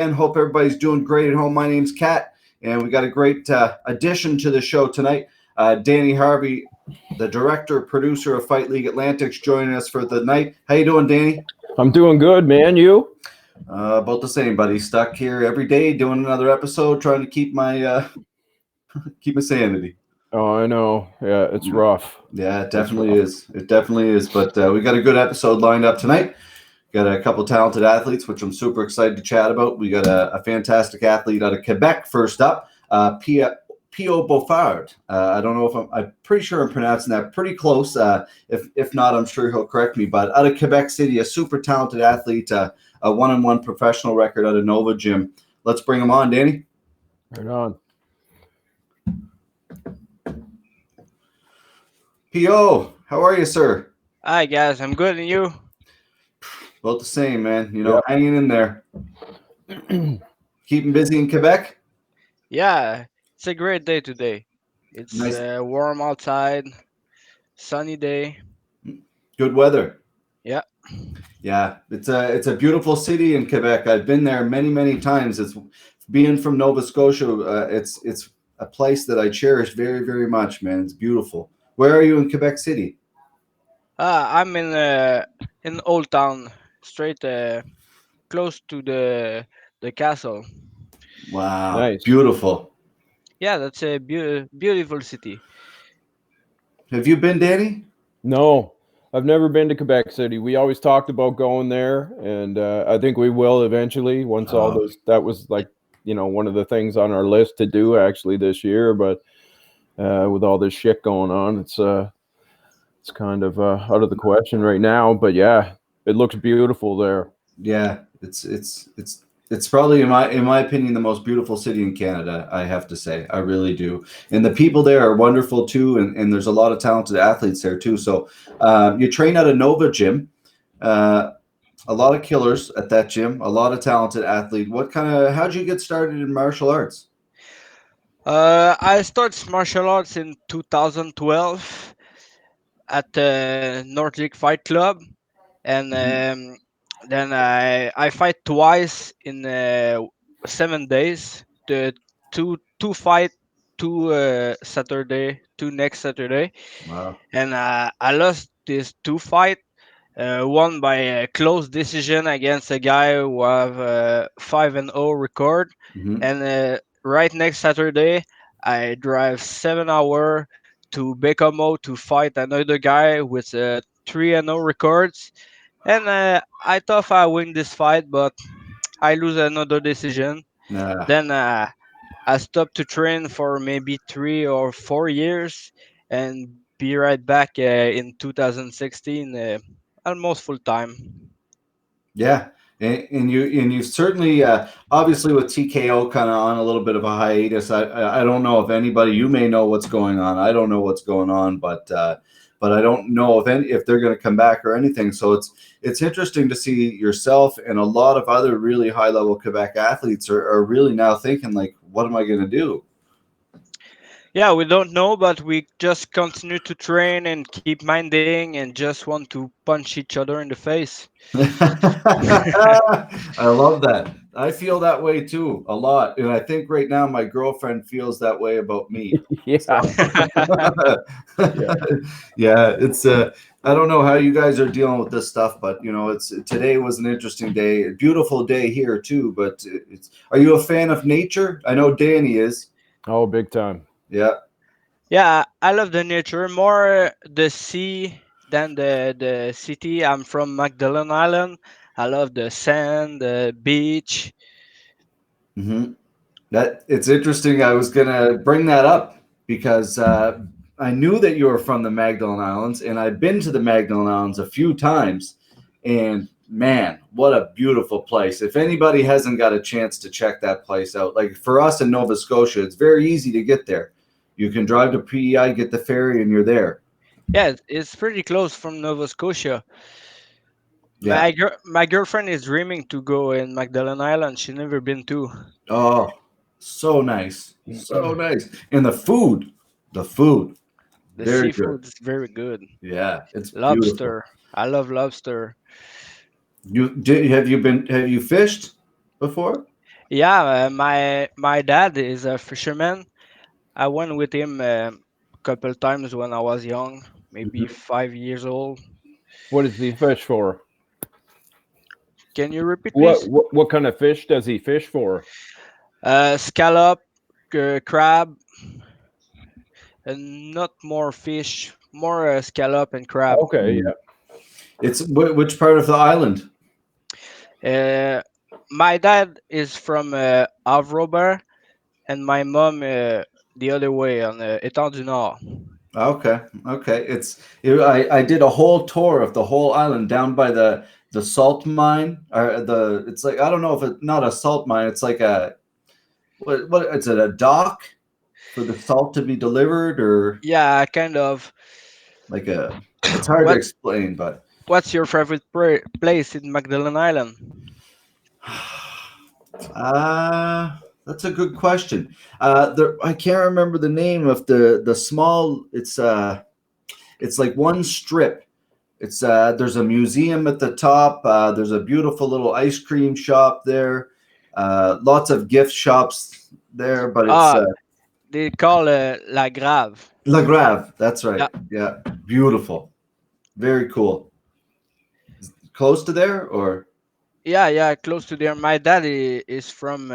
and hope everybody's doing great at home. My name's Kat, and we got a great addition to the show tonight. Danny Harvey, the director, producer of Fight League Atlantics, joining us for the night. How you doing, Danny? I'm doing good, man. You? About the same, buddy. Stuck here every day doing another episode, trying to keep my keep my sanity. Oh, I know. Yeah, it's rough. Yeah, it definitely is. It definitely is. But we got a good episode lined up tonight. Got a couple talented athletes, which I'm super excited to chat about. We got a fantastic athlete out of Quebec first up, Pierre Boffard. I don't know if I'm pretty sure I'm pronouncing that pretty close. If not, I'm sure he'll correct me. But out of Quebec City, a super talented athlete, a one-on-one professional record out of Nova Gym. Let's bring him on, Danny. Right on. P.O., how are you, sir? Hi guys, I'm good, and you? About the same, man. Hanging in there. Keeping busy in Quebec? Yeah, it's a great day today. It's Nice. warm outside, sunny day. Good weather. Yeah. Yeah, it's a beautiful city in Quebec. I've been there many times. It's being from Nova Scotia. It's a place that I cherish very much, man. It's beautiful. Where are you in Quebec City? I'm in Old Town, straight close to the castle. Wow, Nice. beautiful. Yeah, that's a beautiful city. Have you been, Danny? No, I've never been to Quebec City. We always talked about going there, and I think we will eventually once all those. That was one of the things on our list to do actually this year. But with all this shit going on, it's kind of out of the question right now. But yeah, it looks beautiful there. Yeah, it's probably in my opinion the most beautiful city in Canada. I have to say, I really do. And the people there are wonderful too. And there's a lot of talented athletes there too. So you train at a Nova Gym. A lot of killers at that gym. A lot of talented athlete. How'd you get started in martial arts? I started martial arts in 2012 at the Nordic Fight Club, and then I fight twice in 7 days. The two fight two next Saturday, Wow. and I lost these two fight. One by a close decision against a guy who have 5-0 record, Mm-hmm. and right next Saturday I drive 7 hour to Bécamo to fight another guy with 3-0 records, and I thought I win this fight, but I lose another decision. Nah. Then I stopped to train for maybe 3 or 4 years, and be right back in 2016, almost full time. Yeah. And you certainly obviously with TKO kind of on a little bit of a hiatus. I don't know if anybody, you may know what's going on. I don't know what's going on, but I don't know if they're going to come back or anything. So it's interesting to see yourself and a lot of other really high level Quebec athletes are really now thinking like, what am I going to do? Yeah, we don't know, but we just continue to train and keep minding and just want to punch each other in the face. I love that. I feel that way too a lot, and I think right now my girlfriend feels that way about me. Yeah. So. Yeah, it's I don't know how you guys are dealing with this stuff, but today was an interesting day, a beautiful day here too. But are you a fan of nature? I know Danny is. Oh, big time. Yeah. Yeah, I love the nature, more the sea than the city. I'm from Magdalen Island. I love the sand, the beach. Mm-hmm. That it's interesting. I was gonna bring that up because I knew that you were from the Magdalen Islands, and I've been to the Magdalen Islands a few times. And man, what a beautiful place! If anybody hasn't got a chance to check that place out, like for us in Nova Scotia, it's very easy to get there. You can drive to PEI, get the ferry, and you're there. Yeah, it's pretty close from Nova Scotia. Yeah. My girlfriend is dreaming to go in Magdalen Island. She never been to. Oh, so nice, so nice, and the food, The very good. seafood is very good. Yeah, it's beautiful. Lobster. I love lobster. Have you fished before? Yeah, my dad is a fisherman. I went with him a couple times when I was young, maybe Mhm. 5 years old. What does he fish for? Can you repeat, What please? what, what kind of fish does he fish for? Scallop, crab, and not more fish, more scallop and crab. Okay, Mm. yeah. It's which part of the island? Uh, my dad is from Havre, and my mom the other way on Étang du Nord. Okay, okay. I did a whole tour of the whole island down by the salt mine, or the it's like I don't know if it's not a salt mine. It's like a what is it, a dock for the salt to be delivered, or Yeah, kind of. like a it's hard to What explain, but What's your favorite place in Magdalene Island? that's a good question. I can't remember the name of the small. It's like one strip. It's there's a museum at the top. There's a beautiful little ice cream shop there. Lots of gift shops there, but it's Ah, they call La Grave. La Grave. That's right. Yeah, Yeah, beautiful. Very cool. Close to there, or yeah, close to there. My daddy is from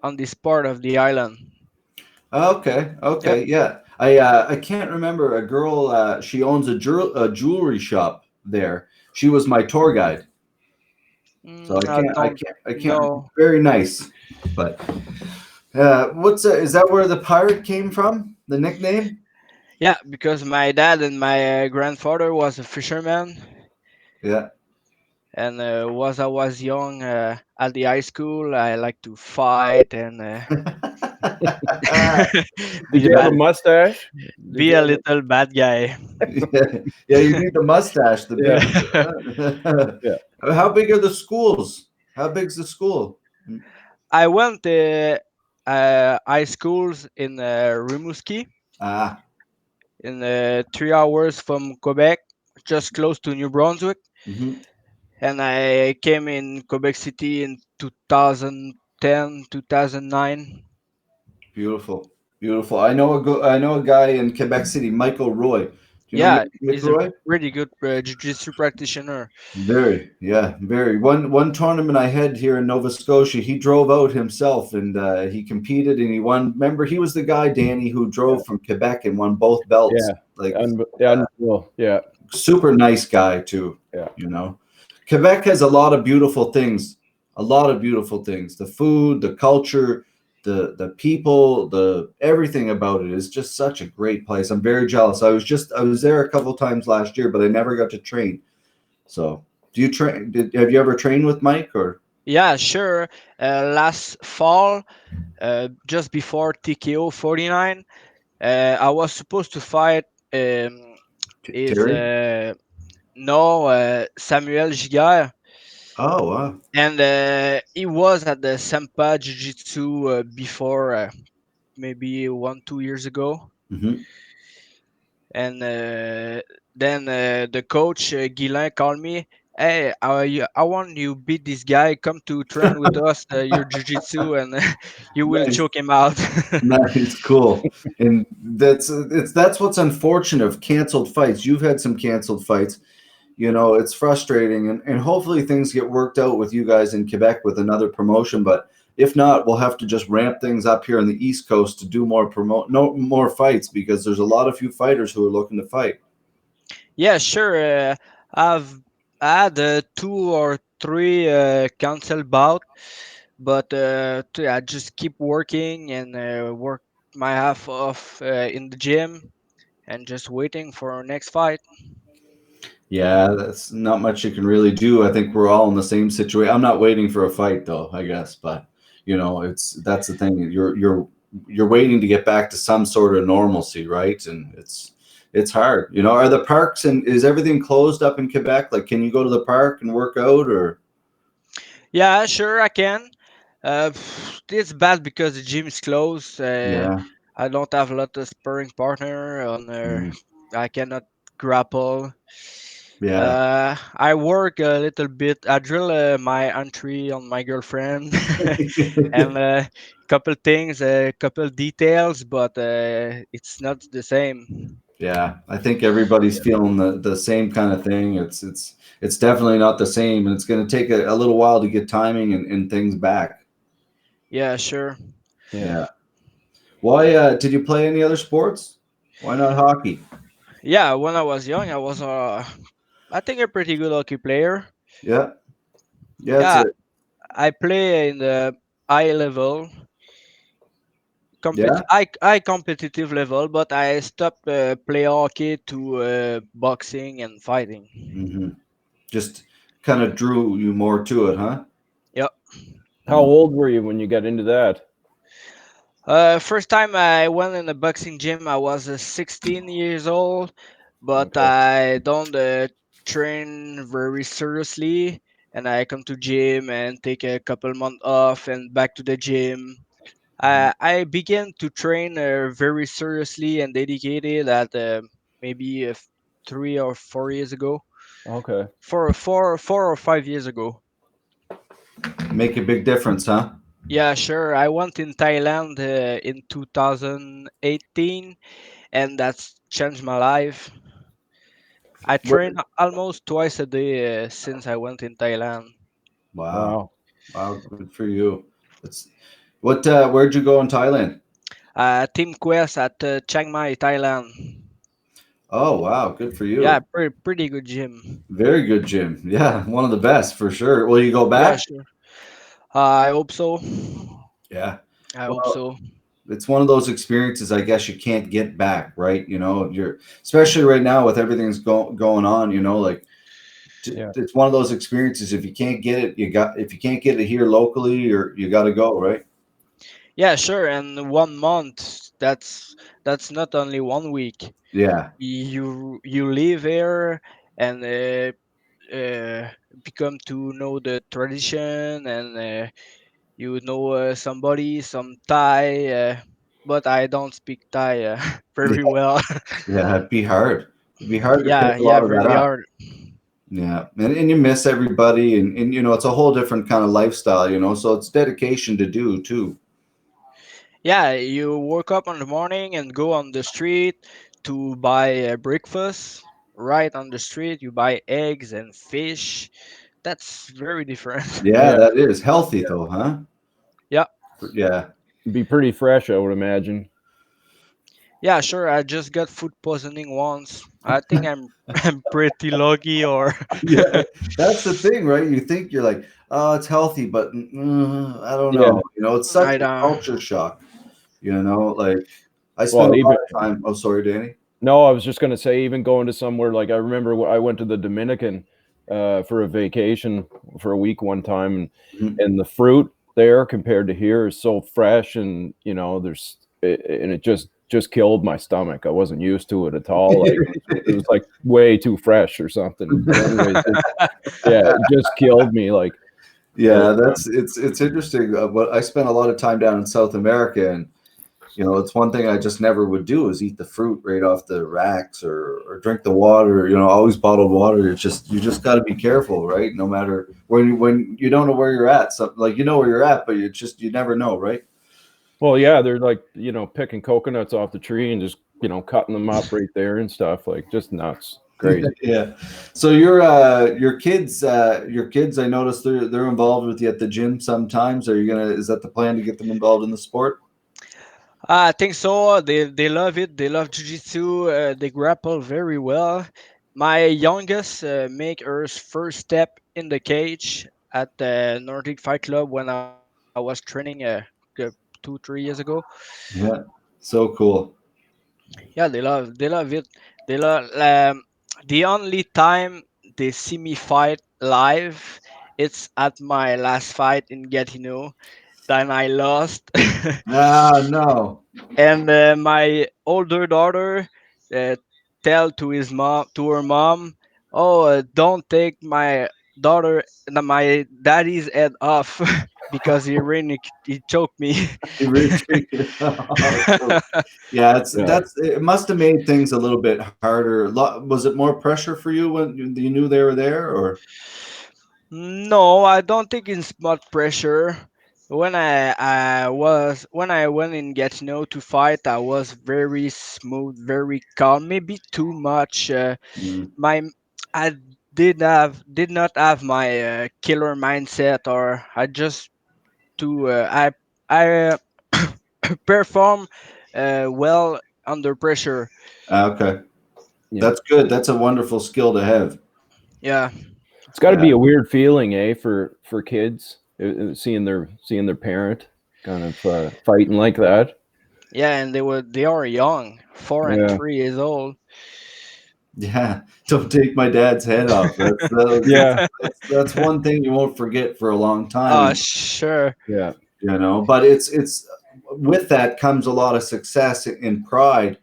on this part of the island. okay, Yeah. okay, yeah. I can't remember a girl. She owns a jewelry shop there. She was my tour guide, so I don't I can't. know. Very nice, but what's is that where the pirate came from? The nickname? Yeah, because my dad and my grandfather was a fisherman, Yeah. and was I was young at the high school, I like to fight and Did be the you have a bad, mustache? Did be you a have a little bad guy. Yeah, yeah, you need the mustache, the big. yeah, yeah. How big are the schools? How big's the school? I went high schools in Rimouski, Ah, in 3 hours from Quebec, just close to New Brunswick. hmm, And I came in Quebec City in 2010, 2009. beautiful, beautiful. I know a guy in Quebec City, Michael Roy. Do you know Yeah, Mick he's a Roy? really good jiu-jitsu practitioner. Very, yeah, very. One tournament I had here in Nova Scotia, he drove out himself and he competed and he won. Remember, he was the guy, Danny, who drove from Quebec and won both belts. Yeah, Like unreal. Yeah, super nice guy too. yeah, You know, Quebec has a lot of beautiful things. A lot of beautiful things. The food, the culture, the people, the everything about it is just such a great place. I'm very jealous. I was there a couple times last year, but I never got to train. So, do you train? Have you ever trained with Mike or Yeah, sure. Last fall, just before TKO 49, I was supposed to fight um, is Terry? no Samuel Giger, Oh, wow. and he was at the Sampa Jiu Jitsu before maybe 1 2 years ago. Hmm. And then the coach Guillain called me. Hey, I want you beat this guy. Come to train with us, your jiu-jitsu, and you will Nice, choke him out. nice, cool. And that's what's unfortunate of canceled fights. You've had some canceled fights. You know, it's frustrating, and hopefully things get worked out with you guys in Quebec with another promotion. But if not, we'll have to just ramp things up here on the East Coast to do no more fights because there's a lot of few fighters who are looking to fight. Yeah, sure. I've had 2 or 3 cancel bout, but I just keep working and work my half off in the gym and just waiting for our next fight. Yeah, that's not much you can really do. I think we're all in the same situation. I'm not waiting for a fight though, I guess, but you know, that's the thing. You're waiting to get back to some sort of normalcy, right? And it's hard. You know, are the parks and is everything closed up in Quebec? Like, can you go to the park and work out or Yeah, sure, I can. It's bad because the gym is closed. yeah. I don't have a lot of sparring partner on. Mm. I cannot grapple. Yeah. I work a little bit. I drill my entry on my girlfriend, and a couple things, a couple details, but it's not the same. Yeah, I think everybody's feeling the same kind of thing. It's definitely not the same, and it's going to take a little while to get timing and things back. Yeah, sure. Yeah. Yeah. Why did you play any other sports? Why not hockey? Yeah, when I was young, I was I think a pretty good hockey player. Yeah. Yeah, it's a Yeah, I play in the high level, yeah. high competitive level, but I stopped play hockey to boxing and fighting. Hmm. Just kind of drew you more to it, huh? Yeah. How old were you when you got into that? First time I went in a boxing gym, I was 16 years old, but Okay. I don't train very seriously, and I come to gym and take a couple months off and back to the gym. I began to train very seriously and dedicated at maybe 3 or 4 years ago, Okay. 4 or 5 years ago. Make a big difference, huh? Yeah, sure. I went in Thailand in 2018, and that's changed my life. I Where, train almost twice a day since I went in Thailand. wow. Wow. Wow, good for you. It's what where'd you go in Thailand? Team Quest at Chiang Mai, Thailand. Oh, wow, good for Yeah, you. pretty good gym. Very good gym. Yeah, one of the best for sure. Will you go Yeah, back? sure. I hope so. Yeah. I hope Well, so. it's one of those experiences I guess you can't get back, right? You know, you're especially right now with everything's going on, you know, like Yeah. it's one of those experiences if you can't get it, if you can't get it here locally or you got to go, right? Yeah, sure. And 1 month, that's not only 1 week. Yeah. You live here and become to know the tradition, and you know somebody, some Thai, but I don't speak Thai very well. Yeah, it'd be hard. It'd be hard to pick Yeah, a yeah, lot of that very up. hard. Yeah. And you miss everybody and you know, it's a whole different kind of lifestyle, you know, so it's dedication to do too. Yeah, you wake up in the morning and go on the street to buy breakfast. Right on the street, you buy eggs and fish. That's very different. Yeah, Yeah. that is healthy though, huh? Yeah, Yeah. Be pretty fresh, I would imagine. yeah, sure. I just got food poisoning once. I think I'm I'm pretty lucky, or Yeah, that's the thing, right? You think you're like, oh, it's healthy, but I don't Yeah. know. You know, it's such I a don't. culture shock. You know, like I spent Well, a lot even of time. Oh, sorry, Danny. no, I was just gonna say, even going to somewhere like I remember I went to the Dominican for a vacation for a week one time, Mhm. and the fruit there compared to here is so fresh, and and it just killed my stomach. I wasn't used to it at all. Like it was like way too fresh or something. But anyways, yeah, it just killed me. Like it, Yeah, that's it's interesting. But I spent a lot of time down in South America, and you know, it's one thing I just never would do is eat the fruit right off the racks or drink the water. You know, always bottled water. It's just you just got to be careful, right? No matter when you don't know where you're at. So like you know where you're at, but you never know, right? well, yeah, they're like picking coconuts off the tree and just cutting them up right there and stuff. Like just nuts, crazy. Yeah. So your kids, I noticed they're involved with you at the gym sometimes. Are you gonna? Is that the plan to get them involved in the sport? I think so. They love it. They love jiu-jitsu. They grapple very well. My youngest make her first step in the cage at the Nordic Fight Club when I was training 2 3 years ago. Yeah. So cool. Yeah, they love it. They love the only time they see me fight live. It's at my last fight in Gatineau. Then I lost. Ah, no. And my older daughter uh, tell to her mom, "Oh, don't take my daughter, my daddy's head off." because he choked me. He really took it. So, yeah, Yeah. it must have made things a little bit harder. Was it more pressure for you when you knew they were there, or? No, I don't think it's much pressure. When I went in Gatineau to fight, I was very smooth, very calm. Maybe too much. Mm. My I did not have my killer mindset, or I just to I perform well under pressure. Okay, Yeah. that's good. That's a wonderful skill to have. Yeah, It's got to Yeah. be a weird feeling, for kids seeing their parent kind of fighting like that. yeah, and they are young, 4 and Yeah. 3 years old. Yeah, don't take my dad's head off. Yeah. That's one thing you won't forget for a long time. Oh, And sure. Yeah. but it's with that comes a lot of success and pride,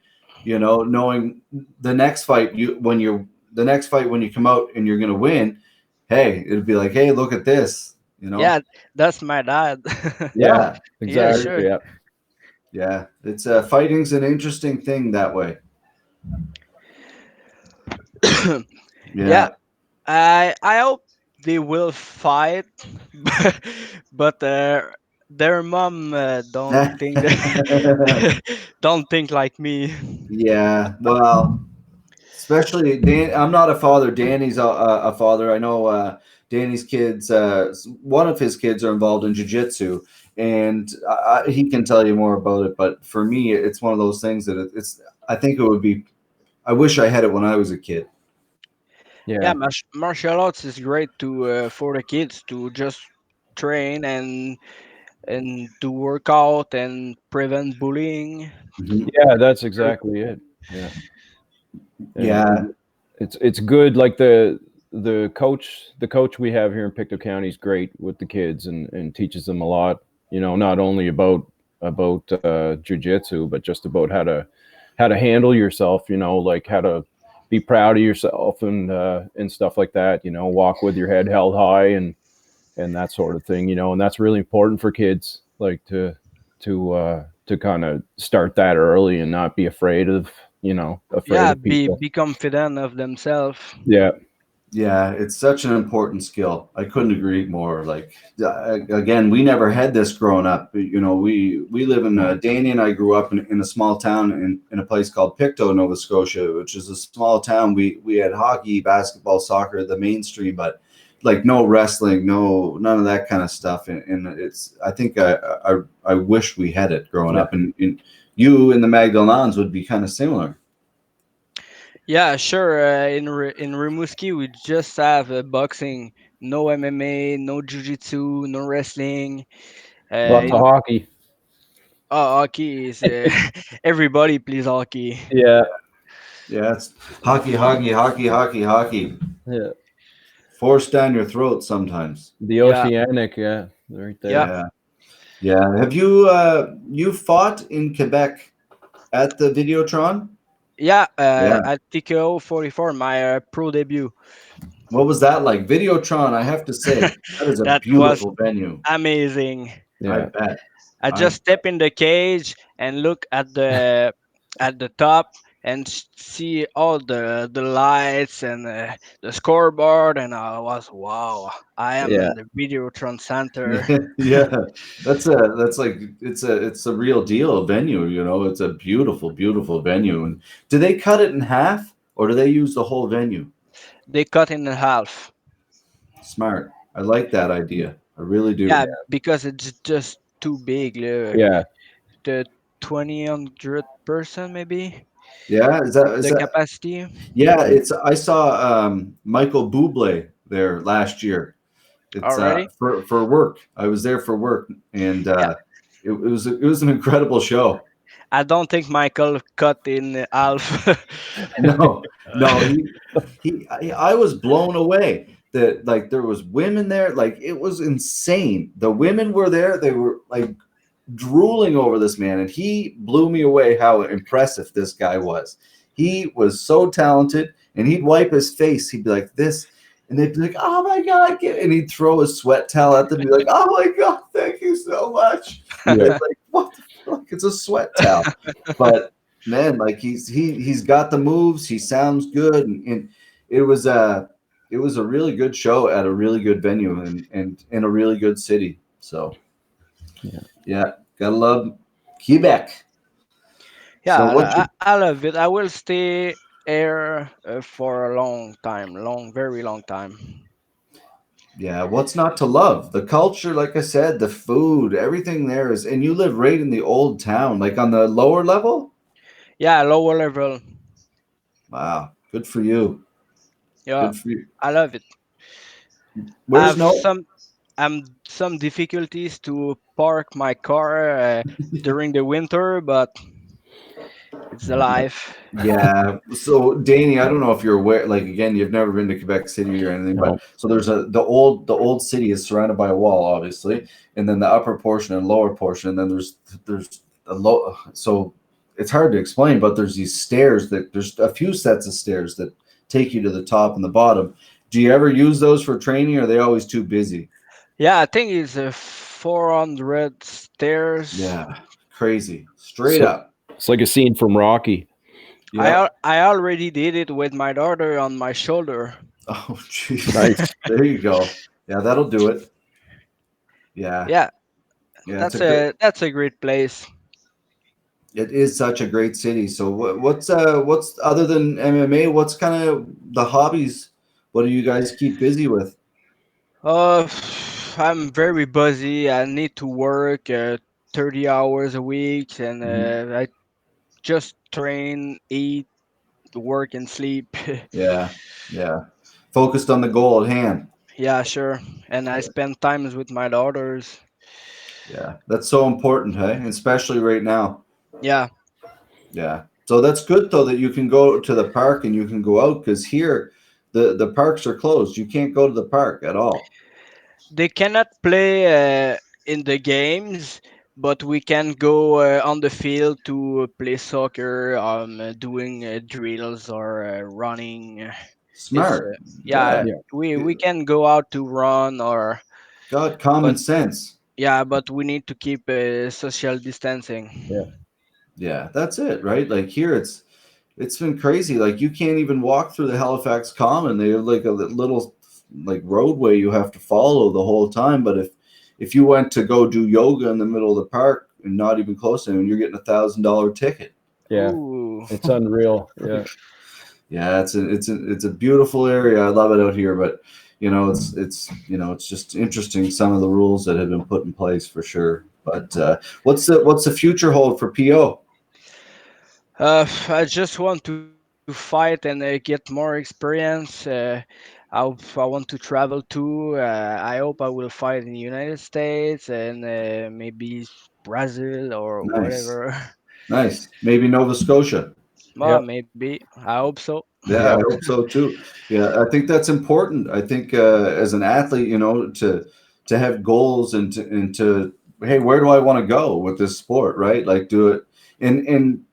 knowing the next fight when you come out and you're going to win. Hey, it'd be like, hey, look at this. Yeah, that's my dad. Yeah. Yeah, Yeah, Exactly. sure. Yeah. yeah. It's fighting's an interesting thing that way. Yeah, Yeah. I hope they will fight, but their mom don't think don't think like me. Yeah, well, especially I'm not a father. Danny's a father. I know Danny's kids. One of his kids are involved in jiu-jitsu, and he can tell you more about it. But for me, it's one of those things that it's. I think it would be. I wish I had it when I was a kid. Yeah, Yeah. martial arts is great to for the kids to just train and to work out and prevent bullying. Mhm. Yeah. That's exactly it. Yeah. Yeah. And it's good. Like the coach we have here in Pictou County is great with the kids and teaches them a lot. Not only about jujitsu, but just about how to handle yourself. Like how to be proud of yourself and stuff like that. Walk with your head held high and that sort of thing. And that's really important for kids. Like to kind of start that early and not be afraid Yeah, of people. be confident of themselves. Yeah. Yeah, it's such an important skill. I couldn't agree more. Like again, we never had this growing up. We live in Danny and I grew up in a small town in a place called Pictou, Nova Scotia, which is a small town. We had hockey, basketball, soccer, the mainstream, but like no wrestling, none of that kind of stuff. And it's I think I wish we had it growing Yeah. up. And you in the Magdalens would be kind of similar. Yeah, sure. In Rimouski, we just have boxing, no MMA, no jiu-jitsu, no wrestling. Lots of In hockey. hockey is everybody plays hockey. Yeah. Yeah, it's hockey, hockey, hockey, hockey, hockey. Yeah. Forced down your throat sometimes. The Yeah, Oceanic, yeah. Right yeah, there. Yeah, yeah. Have you you fought in Quebec at the Videotron? yeah. Yeah. At TKO 44, my pro debut. What was that like? Videotron, I have to say, that is a That was beautiful venue. amazing. I Yeah. bet. I I just step in the cage and look at the top and see all the lights and the scoreboard, and I was wow. I am Yeah. in the Videotron Center. yeah, that's like it's a real deal venue. It's a beautiful, beautiful venue. And do they cut it in half or do they use the whole venue? They cut in half. Smart. I like that idea. I really Yeah, do. because it's just too big. Yeah. The 200 person maybe Yeah, is the that capacity. Yeah, it's I saw Michael Bublé there last year. It's Already. for work. I was there for work, and Yeah, it was an incredible show. I don't think Michael cut in half. No, no, I was blown away that like there was women there. Like it was insane. The women were there. They were like drooling over this man, and he blew me away how impressive this guy was. He was so talented, and he'd wipe his face. He'd be like this, and they'd be like, "Oh my god!" And he'd throw a sweat towel at them, and be like, "Oh my god, thank you so much." Yeah. It's like, what the fuck? It's a sweat towel, but man, like he's got the moves. He sounds good, and it was a really good show at a really good venue and in a really good city. So Yeah. yeah, gotta love Quebec. Yeah, So what you I love it. I will stay here for a long time, very long time. Yeah, what's not to love? The culture, like I said, the food, everything there is, and you live right in the old town, like on the lower level. Yeah, lower level. Wow, good for you. Yeah, Good for you. I love it. I Where's have no? some difficulties to park my car during the winter, but it's the life. Yeah. So Danny, I don't know if you're aware. Like again, you've never been to Quebec City or anything, but No. so there's the old city is surrounded by a wall, obviously, and then the upper portion and lower portion, and then there's a low. So it's hard to explain, but there's these stairs that there's a few sets of stairs that take you to the top and the bottom. Do you ever use those for training? Or are they always too busy? Yeah, I think it's 400 stairs. Yeah, crazy, straight So up. it's like a scene from Rocky. Yep. I already did it with my daughter on my shoulder. Oh, jeez. Nice. There you go. Yeah, that'll do it. Yeah, Yeah, yeah. It's a great. that's a great place. It is such a great city. So what's other than MMA? What's kind of the hobbies? What do you guys keep busy with? Uh, I'm very busy. I need to work 30 hours a week, and Mhm. I just train, eat, work, and sleep. Yeah, yeah. Focused on the goal at hand. Yeah, sure. And I spend times with my daughters. Yeah, that's so important, hey, especially right now. Yeah, Yeah. So that's good though that you can go to the park and you can go out because here the parks are closed. You can't go to the park at all. they cannot play in the games, but we can go on the field to play soccer, doing drills or running. It's Smart. yeah, Yeah. Yeah. we can go out to run or Got common but sense. yeah, but we need to keep social distancing. Yeah. Yeah, that's it, right? Like here it's been crazy. Like you can't even walk through the Halifax Common. They have like a little like roadway you have to follow the whole time. But if you went to go do yoga in the middle of the park and not even close to them, you're getting $1,000 ticket. Yeah. Ooh. It's unreal. Yeah. Yeah, it's a beautiful area. I love it out here, but it's just interesting some of the rules that have been put in place for sure. But what's the future hold for PO? I just want to fight and get more experience. I want to travel too. I hope I will fight in the United States and maybe Brazil or Nice, whatever. nice. Maybe Nova Scotia. Well, Yep. maybe. I hope so. Yeah, I Yeah. hope so too. Yeah, I think that's important. I think as an athlete, to have goals and to hey, where do I want to go with this sport, right? Like do it and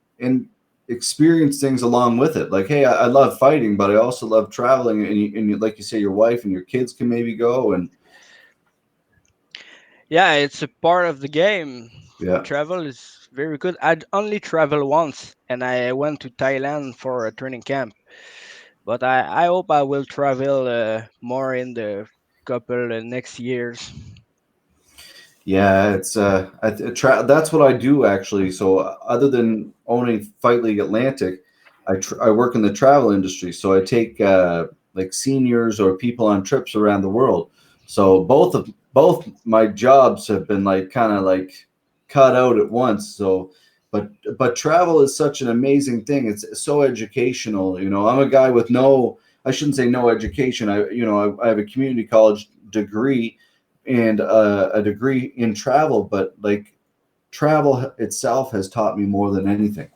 experience things along with it. Like, hey, I love fighting, but I also love traveling, like you say, your wife and your kids can maybe go and Yeah, it's a part of the game. yeah. Travel is very good. I'd only travel once, and I went to Thailand for a training camp. But I hope I will travel more in the couple next years. Yeah, that's what I do actually. So other than owning Fight League Atlantic, I work in the travel industry. So I take like seniors or people on trips around the world. So both my jobs have been like kind of like cut out at once. So but travel is such an amazing thing. It's so educational. I'm a guy with I shouldn't say no education. I have a community college degree and a degree in travel, but like travel itself has taught me more than anything.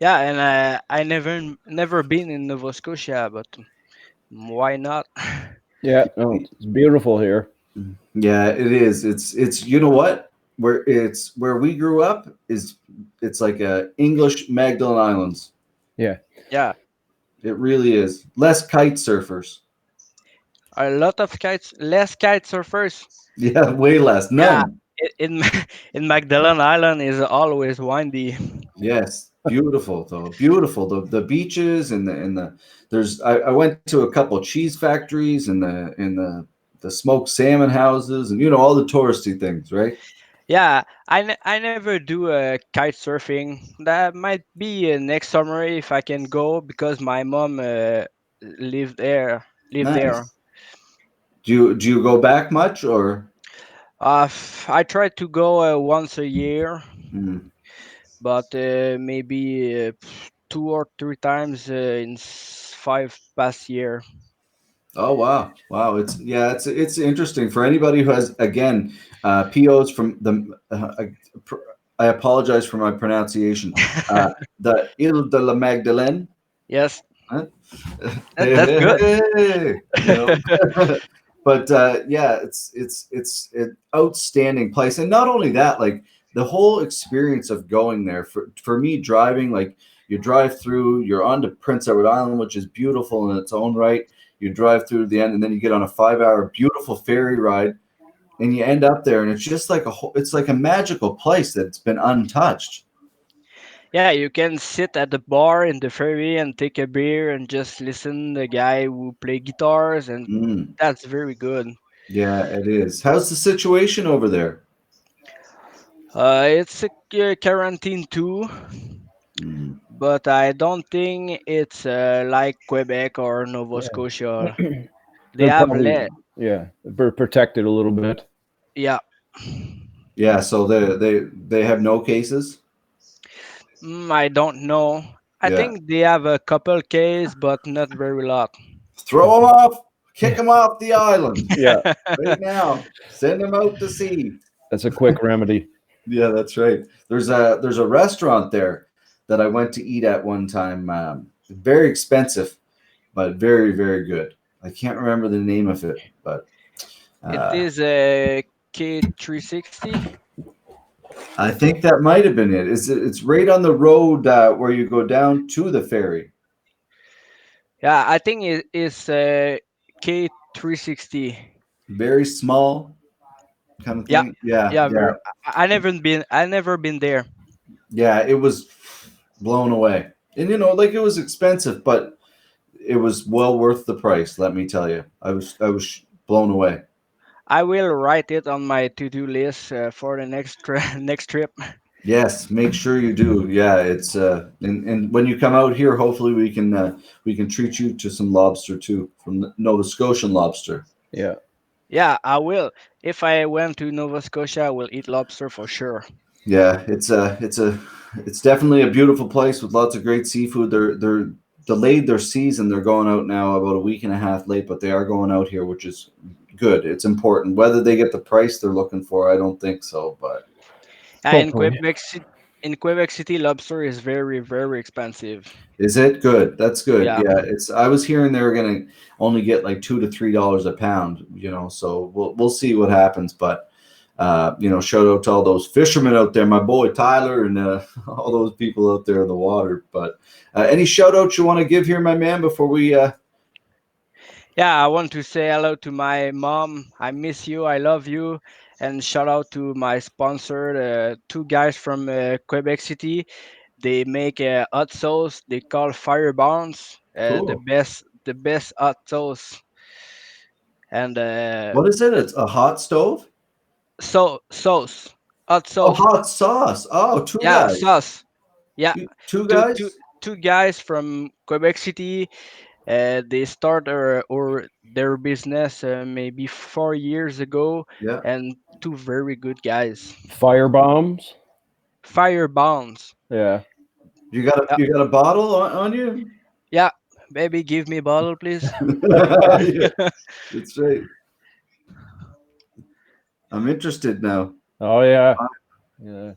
Yeah, and I never been in Nova Scotia, but why not? Yeah. No, it's beautiful here. Yeah, it is. It's you know what? Where we grew up it's like a English Magdalen Islands. Yeah. Yeah, It really is. Less kite surfers. A lot of kites, less kite surfers. Yeah, way less. Yeah, None. in in Magdalene Island is always windy. Yes, beautiful though. Beautiful. The beaches and the there's I went to a couple cheese factories and the smoked salmon houses and all the touristy things, right? Yeah, I never do kite surfing. That might be next summer if I can go because my mom lived there. Live there. Nice. Do you go back much or I try to go once a year, Hmm. but maybe 2 or 3 times in 5 past year. Oh wow. Wow, it's interesting for anybody who has again POs from the I apologize for my pronunciation. The Ile de la Magdalene. Yes, Huh? that's good. Hey, but yeah, it's an outstanding place, and not only that, like the whole experience of going there for me driving, like you drive through, you're on to Prince Edward Island, which is beautiful in its own right. You drive through the end, and then you get on a 5 hour beautiful ferry ride, and you end up there, and it's just like it's like a magical place that's been untouched. Yeah, you can sit at the bar in the ferry and take a beer and just listen the guy who play guitars, and Mm, that's very good. yeah, it is. How's the situation over there? It's a quarantine too, Mm. but I don't think it's like Quebec or Nova Yeah. Scotia. They They're have probably, let. yeah, they're protected a little bit. Yeah. Yeah, so they have no cases. I don't know. I Yeah, think they have a couple case, but not very lot. throw them off, kick them off the island Yeah, right now. Send them out to sea. that's a quick remedy. Yeah, that's right. There's a restaurant there that I went to eat at one time. Very expensive, but very very good. I can't remember the name of it, but It uh, is a K360. I think that might have been it. It's right on the road where you go down to the ferry. Yeah, I think it is a K360. Very small kind of Yeah, thing. Yeah, yeah. yeah, I never been there. yeah. It was blown away, and like it was expensive, but it was well worth the price. Let me tell you, I was blown away. I will write it on my to-do list for the next trip. Yes, make sure you do. Yeah, it's and when you come out here, hopefully we can treat you to some lobster too from the Nova Scotian lobster. Yeah. Yeah, I will. If I went to Nova Scotia, I will eat lobster for sure. Yeah, it's definitely a beautiful place with lots of great seafood. They're delayed their season. They're going out now about a week and a half late, but they are going out here, which is good. It's important. Whether they get the price they're looking for, I don't think so, but In Hopefully. In Quebec City, lobster is very expensive. is it good? That's good. Yeah, Yeah, it's. I was hearing they were gonna only get like $2 to $3 a pound. So we'll see what happens. But shout out to all those fishermen out there, my boy Tyler, and all those people out there in the water. But any shout outs you want to give here, my man, before we? yeah. I want to say hello to my mom. I miss you. I love you. And shout out to my sponsor, two guys from Quebec City. They make a hot sauce. They call Fire Bounce. Cool. The best hot sauce. And What is it? It's a hot stove. sauce, hot Oh, sauce. hot sauce. Oh, two Yeah, guys. sauce. Yeah, Two two guys. two two guys from Quebec City. They start or their business maybe 4 years ago, Yeah. and two very good guys. Fire bombs. Fire Bounce. Yeah. You got a Yeah, you got a bottle on you? yeah. Baby, give me a bottle, please. Yeah, that's right. I'm interested now. Oh yeah. Yeah.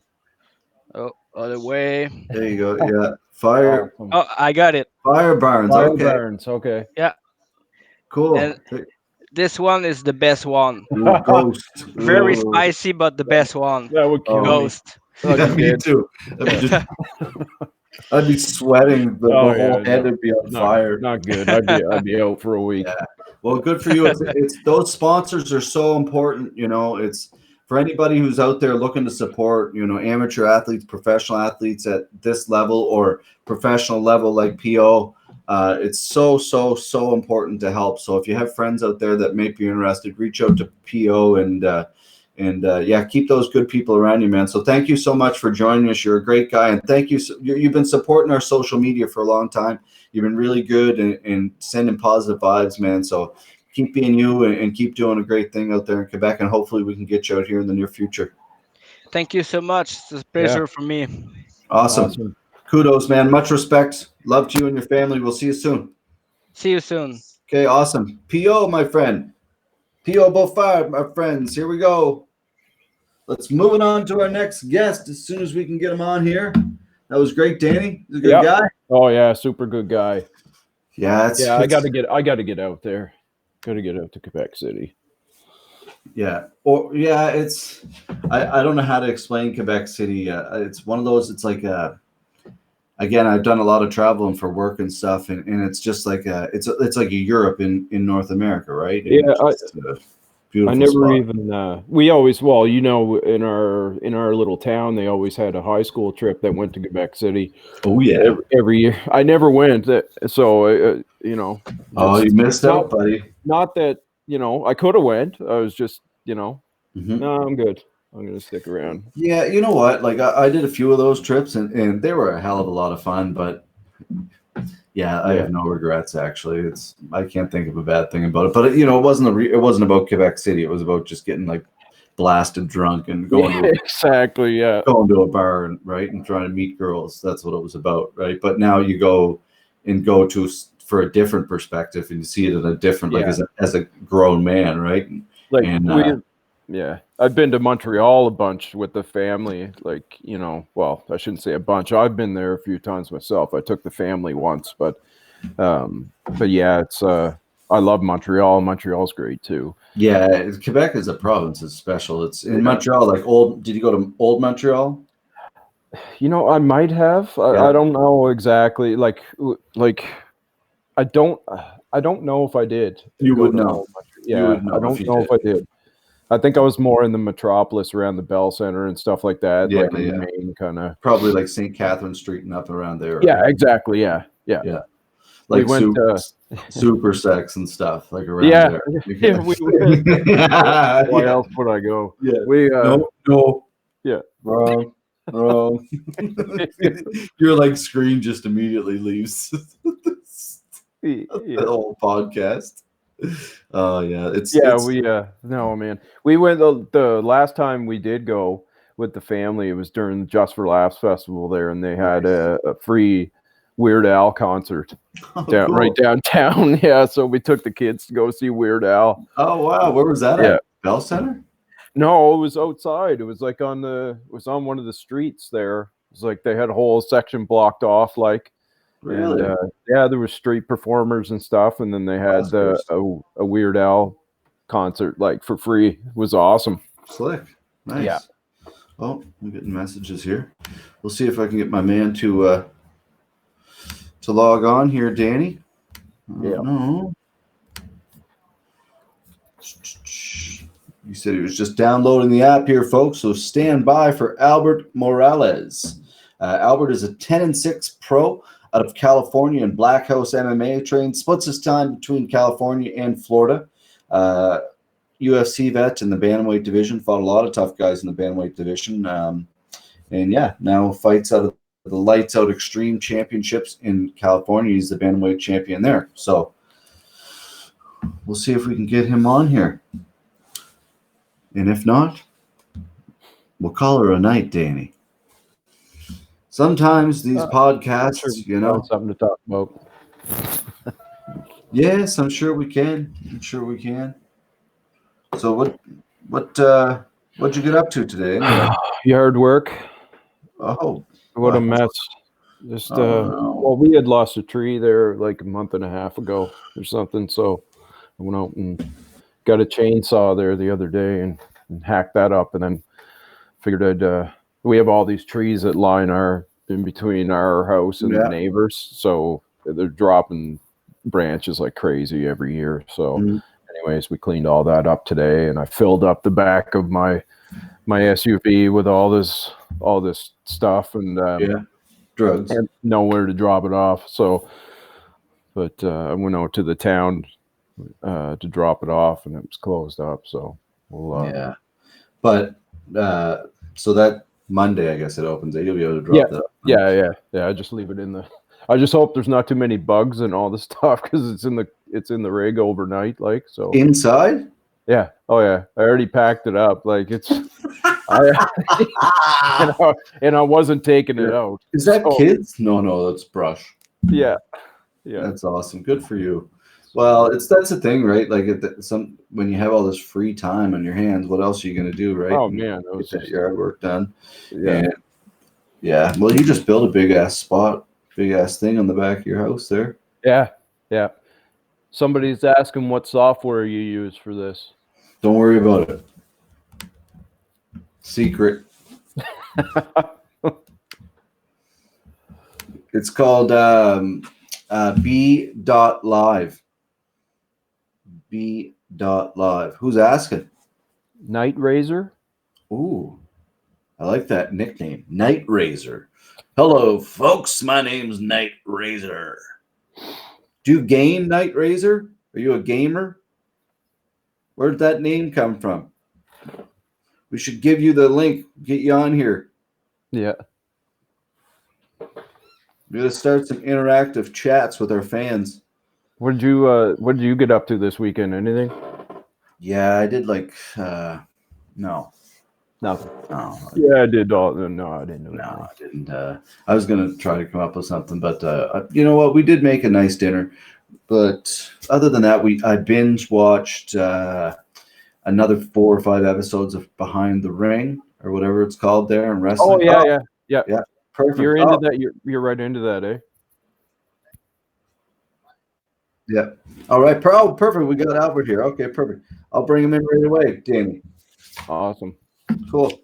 Oh, other way. There you go. Yeah. Fire Awesome. Oh, I got it. fire barns. Fire Okay. burns. Okay. Yeah, Cool. and this one is the best one. Ooh, ghost. Very Ooh. spicy, but the best one. That would kill me. Ghost. Yeah, me Good. too. I'd be sweating. The Oh whole yeah. head No, would be on not fire. not good. I'd be out for a week. Yeah. Well, good for you. It's those sponsors are so important. It's for anybody who's out there looking to support, amateur athletes, professional athletes at this level or professional level like PO. It's so important to help. So if you have friends out there that may be interested, reach out to PO and keep those good people around you, man. So thank you so much for joining us. You're a great guy, and thank you. You've been supporting our social media for a long time. You've been really good and sending positive vibes, man. So keep being you and keep doing a great thing out there in Quebec, and hopefully we can get you out here in the near future. Thank you so much. It's a pleasure for me. Awesome. Kudos, man. Much respect. Love to you and your family. We'll see you soon. See you soon. Okay, awesome. PO, my friend. PO Bouffard, my friends. Here we go. Let's move it on to our next guest as soon as we can get him on here. That was great, Danny. He's a good guy. Oh yeah, super good guy. Yeah, I got to get out there. Got to get out to Quebec City. Yeah. It's I don't know how to explain Quebec City. It's one of those. It's like again, I've done a lot of traveling for work and stuff, and it's just like it's like a Europe in North America, right? Yeah, beautiful. I never spot. even. We always, in our little town, they always had a high school trip that went to Quebec City. Oh yeah, every year. I never went, so Oh, you missed out, buddy. Not that I could have went. I was just No, I'm good. I'm gonna stick around. Yeah, you know what? Like I did a few of those trips, and they were a hell of a lot of fun. But yeah, I have no regrets. Actually, I can't think of a bad thing about it. But it wasn't about Quebec City. It was about just getting like blasted drunk and going going to a bar and trying to meet girls. That's what it was about, right? But now you go to for a different perspective, and you see it in a different as a grown man, right? I've been to Montreal a bunch with the family, I shouldn't say a bunch. I've been there a few times myself. I took the family once, but yeah, it's I love Montreal. Montreal's great too. Yeah, Quebec as a province is special. It's in Montreal, did you go to old Montreal? I might have. I don't know exactly. I don't know if I did. You would know. Yeah, I don't know if I did. I think I was more in the metropolis around the Bell Center and stuff like that. Yeah, in the main kind of probably like St. Catherine Street and up around there. Yeah, exactly. Yeah. Like we went super sex and stuff like around there. Yeah, we went. Why else would I go? Yeah. We no. Yeah. Wrong. Your screen just immediately leaves the whole podcast. Oh no, man. We went the last time we did go with the family. It was during the Just for Laughs festival there, and they had a free Weird Al concert right downtown. Yeah, so we took the kids to go see Weird Al. Oh wow, where was that at? Bell Center? No, it was outside. It was on one of the streets there. It was like they had a whole section blocked off, Really? And there were street performers and stuff, and then they had a Weird Al concert for free. It was awesome. Slick. Nice. Yeah. Oh, I'm getting messages here. We'll see if I can get my man to log on here, Danny. No. He said he was just downloading the app here, folks. So stand by for Albert Morales. Albert is a 10-6 pro out of California and Black House MMA trained. Splits his time between California and Florida. UFC vet in the bantamweight division. Fought a lot of tough guys in the bantamweight division. Now fights out of the Lights Out Extreme Championships in California. He's the bantamweight champion there. So we'll see if we can get him on here. And if not, we'll call her a night, Danny. Sometimes these podcasts, something to talk about. Yes, I'm sure we can. So what'd you get up to today? Anyway? Yard work. Oh, what a mess! Just we had lost a tree there like a month and a half ago or something. So I went out and got a chainsaw there the other day and hacked that up, and then figured we have all these trees that line in between our house and the neighbors, so they're dropping branches like crazy every year. So Mhm. anyways, we cleaned all that up today, and I filled up the back of my SUV with all this stuff, and Drugs. and nowhere to drop it off. So, but I went out to the town to drop it off, and it was closed up. So we'll But so that Monday, I guess it opens. You'll be able to drop that. Yeah. I just leave it in the. I just hope there's not too many bugs and all the stuff because it's in the rig overnight. Like so. Inside. Yeah. Oh yeah. I already packed it up. Like it's. and I wasn't taking it out. Is that kids? No, that's brush. Yeah. That's awesome. Good for you. Well, that's the thing, right? Like when you have all this free time on your hands, what else are you going to do, right? Oh man, get that yard work done. Yeah. And, yeah. Well, you just built a big ass thing on the back of your house there. Yeah. Somebody's asking what software you use for this. Don't worry about it. Secret. It's called B.Live. B.Live. Who's asking? Night Razor? Ooh, I like that nickname. Night Razor. Hello, folks. My name's Night Razor. Do you game, Night Razor? Are you a gamer? Where'd that name come from? We should give you the link. Get you on here. Yeah. We're gonna start some interactive chats with our fans. What did you get up to this weekend? Anything? Yeah, I did no. Nothing. No. Yeah, I did all. No, I didn't do No, anything. I didn't. I was gonna try to come up with something, but you know what? We did make a nice dinner. But other than that, I binge watched another 4 or 5 episodes of Behind the Ring or whatever it's called there in wrestling. Oh yeah. Perfect. You're into that. You're right into that, eh? Yeah. All right. Perfect. We got Albert here. Okay, perfect. I'll bring him in right away, Danny. Awesome. Cool.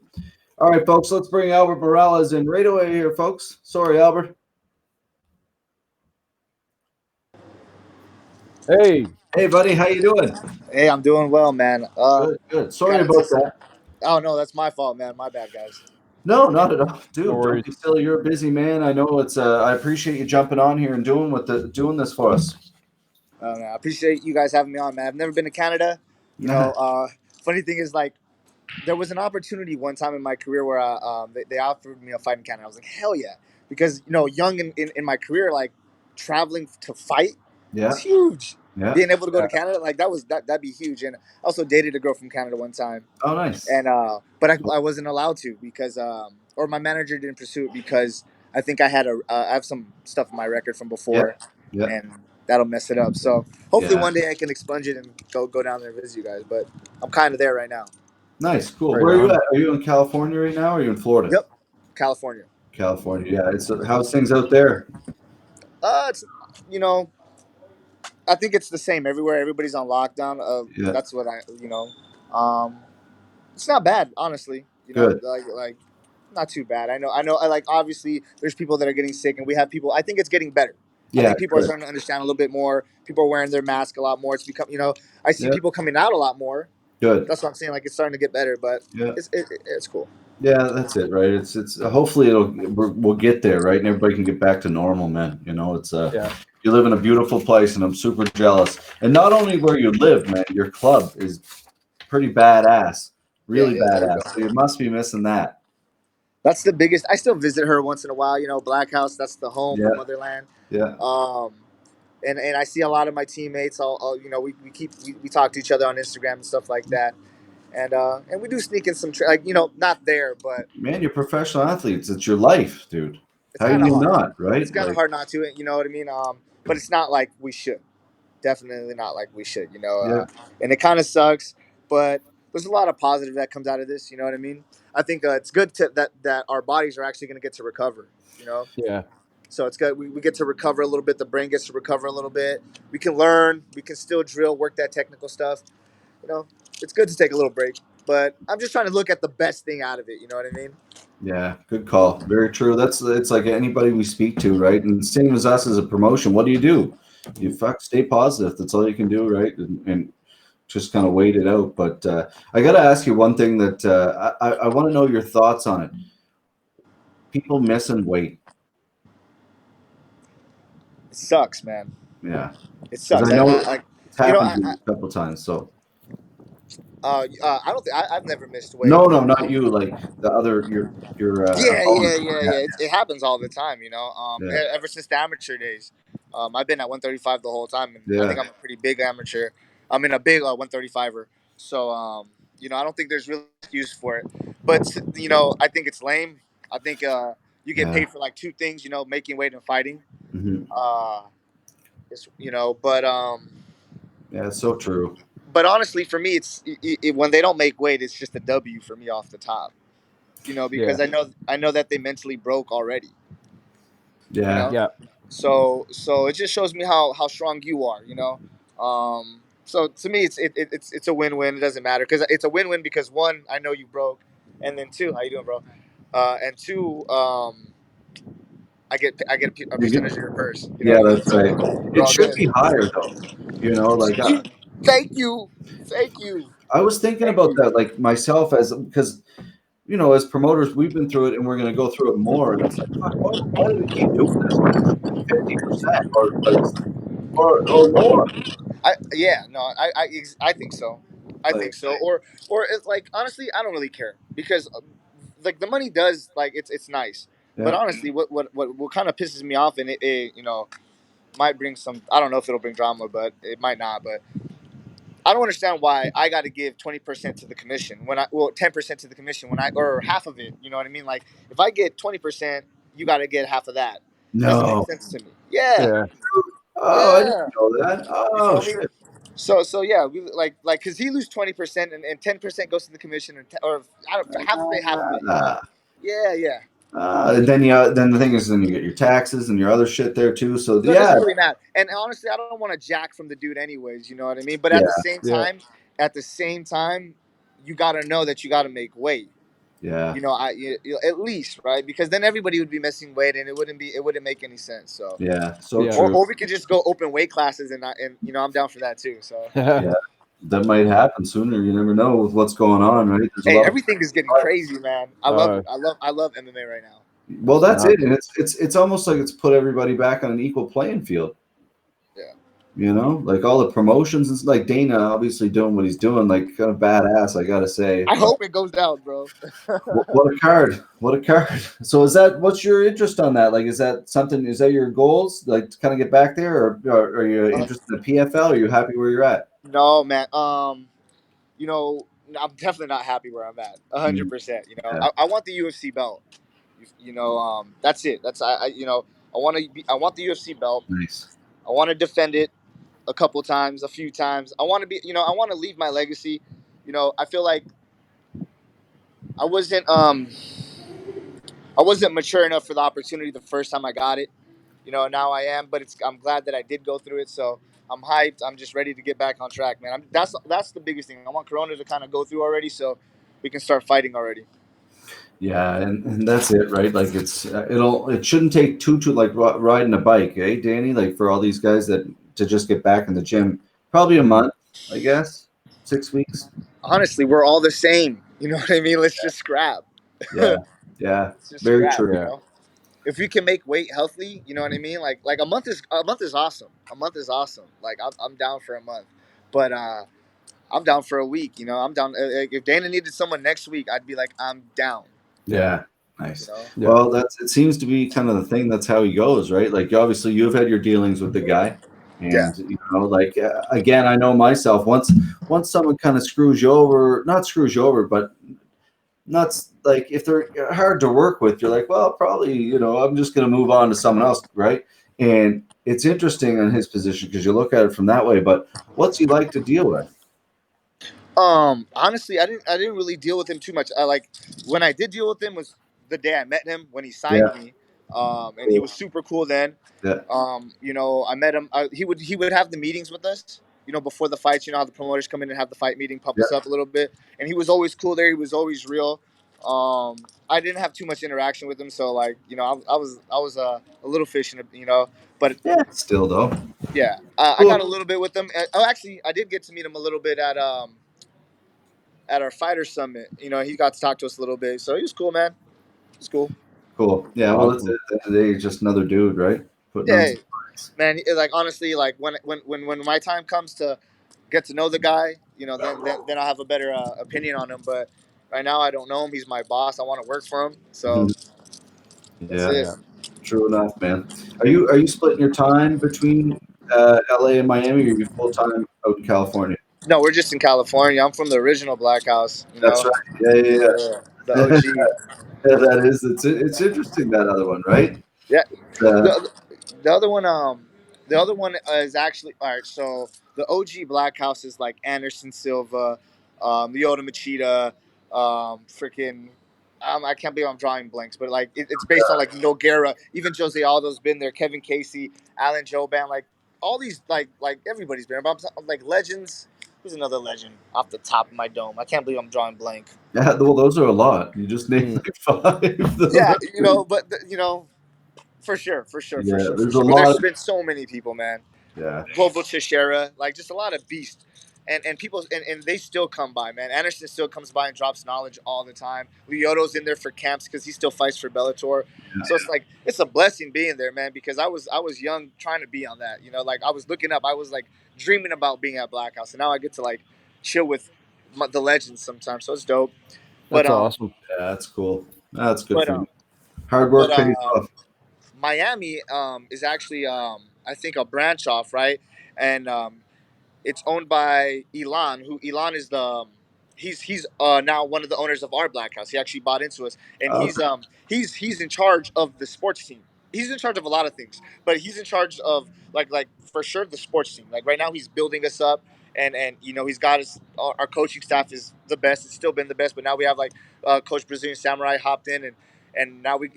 All right, folks. Let's bring Albert Morales in right away here, folks. Sorry, Albert. Hey, buddy. How you doing? Hey, I'm doing well, man. Good. Sorry about that. Oh no, that's my fault, man. My bad, guys. No, not at all, dude. No Don't be silly. You're a busy man. I know it's. I appreciate you jumping on here and doing this for us. I appreciate you guys having me on, man. I've never been to Canada. Funny thing is, like, there was an opportunity one time in my career where they offered me a fight in Canada. I was like, hell yeah, because young in my career, like traveling to fight, it's huge. Yeah. Being able to go to Canada, like that'd be huge. And I also dated a girl from Canada one time. Oh, nice. And but I wasn't allowed to because or my manager didn't pursue it because I think I have some stuff in my record from before, and that'll mess it up. So hopefully one day I can expunge it and go down there and visit you guys. But I'm kind of there right now. Nice, cool. Right Where are you on. at? Are you in California right now, or are you in Florida? Yep, California. California. Yeah. How's things out there? It's I think it's the same everywhere. Everybody's on lockdown. That's what it's not bad, honestly. Good. Like not too bad. I know. Like obviously, there's people that are getting sick, and we have people. I think it's getting better. I think people are starting to understand a little bit more. People are wearing their mask a lot more. It's become, I see people coming out a lot more. Good. That's what I'm saying. Like it's starting to get better, but it's cool. Yeah, that's it, right? It's hopefully we'll get there, right? And everybody can get back to normal, man. It's you live in a beautiful place, and I'm super jealous. And not only where you live, man, your club is pretty badass, really badass. So you must be missing that. That's the biggest. I still visit her once in a while. Black House. That's the home for Motherland. Yeah. And I see a lot of my teammates. We talk to each other on Instagram and stuff like that. And we do sneak in some not there, but man, you're professional athletes. It's your life, dude. How are you not, right? It's kind of hard not to. You know what I mean? But it's not like we should. Definitely not like we should. And it kind of sucks, but there's a lot of positive that comes out of this. You know what I mean? I think it's good that our bodies are actually going to get to recover. Yeah. So it's good. We get to recover a little bit. The brain gets to recover a little bit. We can learn. We can still drill, work that technical stuff. It's good to take a little break. But I'm just trying to look at the best thing out of it. You know what I mean? Yeah, good call. Very true. It's like anybody we speak to, right? And same as us as a promotion. What do you do? you stay positive. That's all you can do, right? And just kind of wait it out. But I got to ask you one thing that I want to know your thoughts on it. People missing weight. It sucks, man. Yeah. It sucks. I know it's you know, happened to me a couple times. So I don't think I've never missed weight. no, not you. Like the other, your opponent. Yeah. It happens all the time, you know. Yeah. Ever since the amateur days, I've been at 135 the whole time, and I Yeah. think I'm a pretty big amateur. I'm in a big 135er, so you know, I don't think there's really excuse for it. But you know, I think it's lame. I think you get paid for like two things, you know, making weight and fighting. Mhm. It's, you know, but Yeah, it's so true. But honestly, for me, it's when they don't make weight, it's just a W for me off the top. You know, because I know that they mentally broke already. Yeah. You know? Yeah. So it just shows me how strong you are. You know. So to me, it's a win-win. It doesn't matter because it's a win-win because one, I know you broke, and then two, how you doing, bro? And two, I get a percentage of your purse. You know Yeah, what I mean? that's right. We're It all should good. be higher though. You know, like Thank you. I was thinking about that, like myself, as because you know, as promoters, we've been through it, and we're going to go through it more. And it's like, fuck, why do we keep doing this? Why not 50% or more? I think so. I think so. Or it's like honestly, I don't really care because like the money does like it's nice. Yeah. But honestly, what kind of pisses me off and it you know might bring some. I don't know if it'll bring drama, but it might not. But I don't understand why I got to give 20% to the commission when 10% to the commission when or half of it. You know what I mean? Like if I get 20%, you got to get half of that. Doesn't No. make sense to me. Yeah. Oh, I didn't know that. Oh, You feel me? shit. So yeah, we like because he lose 20% and 10% goes to the commission or I don't half of it, half of it. You know? Yeah. And then the thing is, then you get your taxes and your other shit there too. So It doesn't really matter. And honestly, I don't want to jack from the dude anyways. You know what I mean? But at the same time, you got to know that you got to make weight. Yeah. You know, at least right because then everybody would be missing weight and it wouldn't make any sense. So yeah, so true. Or we could just go open weight classes and you know I'm down for that too. So yeah, that might happen sooner. You never know with what's going on, right? Hey, everything is getting crazy, man. I love MMA right now. Well, that's it, and it's almost like it's put everybody back on an equal playing field. Yeah. You know, like all the promotions and like Dana obviously doing what he's doing, like kind of badass. I gotta say. I hope it goes down, bro. What a card! What a card! So what's your interest on that? Like, is that your goals? Like to kind of get back there, or are you interested in the PFL? Or are you happy where you're at? No, man. You know, I'm definitely not happy where I'm at. 100%. You know, I want the UFC belt. You know, that's it. That's you know, I want the UFC belt. Nice. I want to defend it a few times. I want to I want to leave my legacy. You know, I feel like I wasn't mature enough for the opportunity the first time I got it. You know, now I am, but I'm glad that I did go through it. So I'm hyped. I'm just ready to get back on track, man. That's the biggest thing. I want Corona to kind of go through already, so we can start fighting already. Yeah, and that's it, right? Like it shouldn't take too like riding a bike, eh, Danny? Like for all these guys to just get back in the gym, probably a month, I guess, 6 weeks. Honestly, we're all the same. You know what I mean? Let's just scrap. Yeah, just very scrap, true. You know? If we can make weight healthy, you know what I mean? Like a month is awesome. A month is awesome. Like I'm down for a month, but I'm down for a week. You know, I'm down. If Dana needed someone next week, I'd be like, I'm down. Yeah, nice. You know? Yeah. Well, it seems to be kind of the thing. That's how he goes, right? Like obviously you've had your dealings with the guy, and you know, like again, I know myself. Once someone kind of not screws you over, but not like if they're hard to work with, you're like, well, probably, you know, I'm just going to move on to someone else, right? And it's interesting on his position because you look at it from that way. But what's he like to deal with? Honestly, I didn't really deal with him too much. When I did deal with him was the day I met him when he signed me. And he was super cool then. Yeah. You know, I met him. He would have the meetings with us. You know, before the fights, you know how the promoters come in and have the fight meeting, pump us up a little bit. And he was always cool there. He was always real. I didn't have too much interaction with him, so like I was a little fish in but Yeah, still though. yeah, I got a little bit with him. Oh, actually, I did get to meet him a little bit at our fighter summit. He got to talk to us a little bit, so he was cool, man. He's cool. Cool. Yeah. Well, it's, Awesome. at the end of the day, he's just another dude, right? Putting on Yeah, some fights. man. Like honestly, like when my time comes to get to know the guy, then I'll have a better opinion on him. But right now, I don't know him. He's my boss. I want to work for him. So that's Yeah. it. True enough, man. Are you splitting your time between LA and Miami, or are you full time out in California? No, we're just in California. I'm from the original Black House. That's right. Yeah, yeah, Yeah, the yeah. OG. Yeah, that is. It's interesting, that other one, right? Yeah. Uh, The other one, the other one is actually all right. So the OG Black House is like Anderson Silva, Lyoto Machida, freaking. I can't believe I'm drawing blanks, but like it's based on like Noguera, even Jose Aldo's been there, Kevin Casey, Alan Joban, like all these like everybody's been there. But I'm like legends. Who's another legend off the top of my dome? I can't believe I'm drawing blank. yeah, well, those are a lot. You just named like five. Yeah, but for sure, Yeah, there's a But lot. there's been so many people, man. Yeah, Global Teixeira, like just a lot of beasts. And people and they still come by, man. Anderson still comes by and drops knowledge all the time. Lyoto's in there for camps because he still fights for Bellator. So it's like it's a blessing being there, man. Because I was young trying to be on that, like I was looking up, I was like dreaming about being at Black House, and now I get to like chill with the legends sometimes. So it's dope. But That's awesome. yeah, that's cool. That's good but for you. Hard work but pays off. Miami is actually I think a branch off, right? And it's owned by Elon, who Elon is the he's now one of the owners of our Black House. He actually bought into us, and Okay. he's in charge of the sports team. He's in charge of a lot of things, but he's in charge of like for sure the sports team. Like right now, he's building us up, and he's got us. Our coaching staff is the best. It's still been the best, but now we have like Coach Brazilian Samurai hopped in, and now we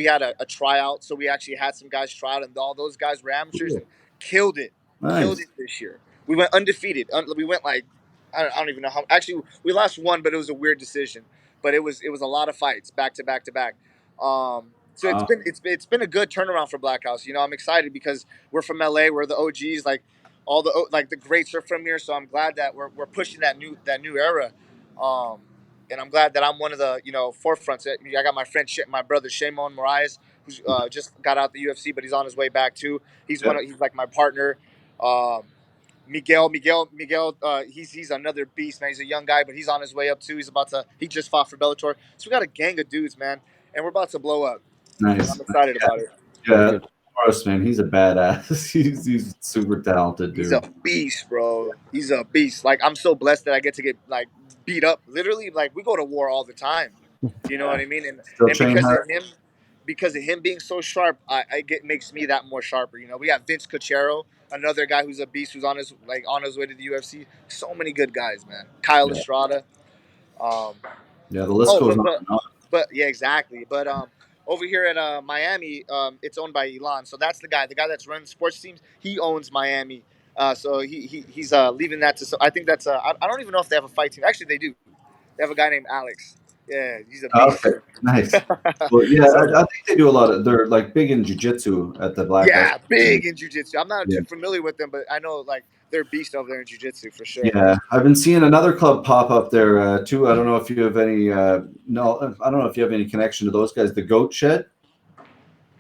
had a tryout, so we actually had some guys try out, and all those guys were amateurs and killed it, killed Nice. it this year. We went undefeated. We went like I don't even know how. Actually, we lost one, but it was a weird decision. But it was a lot of fights back to back to back. So it's been a good turnaround for Black House. I'm excited because we're from LA. We're the OGs. Like all the greats are from here. So I'm glad that we're pushing that new era. And I'm glad that I'm one of the forefronts. I got my brother Shimon Moraes, who's just got out the UFC, but he's on his way back too. He's he's like my partner. Miguel, he's another beast, man. He's a young guy, but he's on his way up too. He just fought for Bellator. So we got a gang of dudes, man, and we're about to blow up. Nice. I'm excited about it. Yeah, Morris, man, he's a badass. he's super talented, dude. He's a beast, bro. He's a beast. Like I'm so blessed that I get to get like beat up. Literally, like we go to war all the time. You know what I mean? And train hard. because of him being so sharp, makes me that more sharper. We have Vince Cochero, another guy who's a beast, who's on his way to the UFC. So many good guys, man. Kyle Estrada. Yeah, the list goes on and on. But yeah, exactly. But over here at Miami, it's owned by Elon. So that's the guy that's running sports teams. He owns Miami. So he's leaving that to. So I think that's. I don't even know if they have a fight team. Actually, they do. They have a guy named Alex. Yeah, he's a beast. Okay, nice. Well, yeah, I think they do a lot of. They're like big in jiu-jitsu at the Black House. Yeah, big in jiu-jitsu. I'm not too familiar with them, but I know like they're beast over there in jiu-jitsu for sure. Yeah, I've been seeing another club pop up there too. I don't know if you have any. No, I don't know if you have any connection to those guys. The Goat Shed.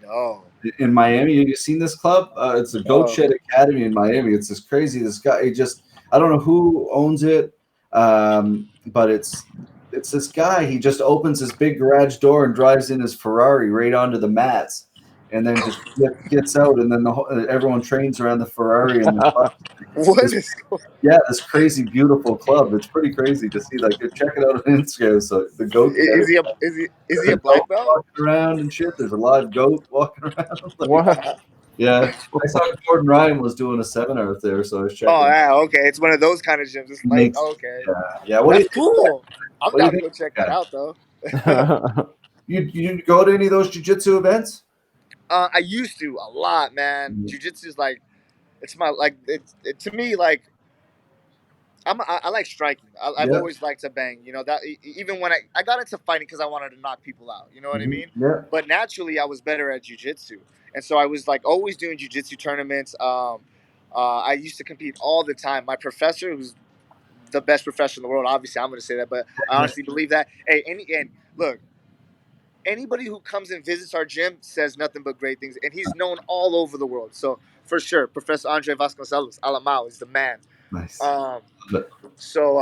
No. In Miami, have you seen this club? It's the Goat Shed Academy in Miami. It's this crazy. This guy, I don't know who owns it, but it's this guy. He just opens his big garage door and drives in his Ferrari right onto the mats, and then just gets out, and then everyone trains around the Ferrari. And this crazy, beautiful club. It's pretty crazy to see. Like, check it out on Instagram. So the goat. Is he a black belt? Walking around and shit. There's a live goat walking around. Like, What? yeah, I saw Gordon Ryan was doing a seminar there, so I was checking. Oh yeah, okay. It's one of those kind of gyms. It's like okay, yeah. That's cool. I'm down to go check that out though. You go to any of those jiu-jitsu events? I used to a lot, man. Jiu-jitsu is like, it's my like it to me like I like striking. I've Yeah. always liked to bang. You know that even when I got into fighting because I wanted to knock people out. You know what I mean? Yeah. But naturally, I was better at jujitsu, and so I was like always doing jujitsu tournaments. I used to compete all the time. My professor, who's the best professor in the world, obviously I'm going to say that, but I honestly believe that. Hey, and look, anybody who comes and visits our gym says nothing but great things, and he's known all over the world. So for sure, Professor Andre Vasconcelos Alamao is the man. Nice. Um, But so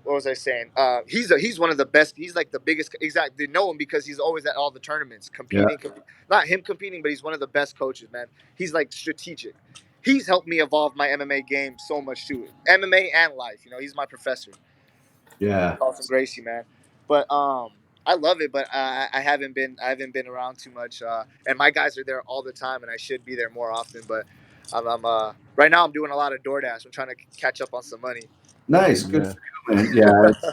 what was I saying? He's one of the best. He's like the biggest. Exactly, they know him because he's always at all the tournaments competing. Not him competing, but he's one of the best coaches, man. He's like strategic. He's helped me evolve my MMA game so much too. MMA and life. You know, he's my professor. yeah. Carlson Gracie, man. But I love it, but I haven't been around too much. And my guys are there all the time, and I should be there more often. But I'm right now I'm doing a lot of DoorDash. I'm trying to catch up on some money. Nice. Good Yeah. for you, man. Yeah.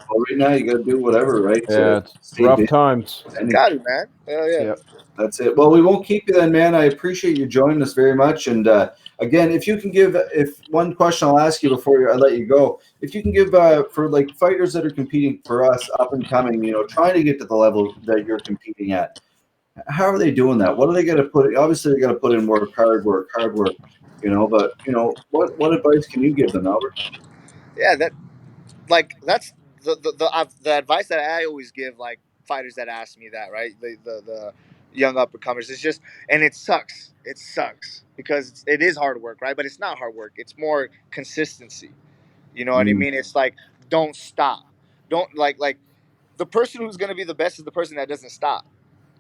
Well, right now you got to do whatever, right? Yeah, it's stay rough busy. times. Got it, man. Hell yeah. Yep. That's it. Well, we won't keep you then, man. I appreciate you joining us very much. And again, if you can give, if one question I'll ask you before I let you go, if you can give for like fighters that are competing for us up and coming, you know, trying to get to the level that you're competing at, how are they doing that? What are they going to put? Obviously, they're going to put in work, hard work, you know. But you know, what advice can you give them, Albert? Yeah, that's the advice that I always give like fighters that ask me that, right? The young up and comers. It's just, and it sucks. It sucks because it is hard work, right? But it's not hard work. It's more consistency. You know what I mean? It's like don't stop. Don't like the person who's gonna be the best is the person that doesn't stop.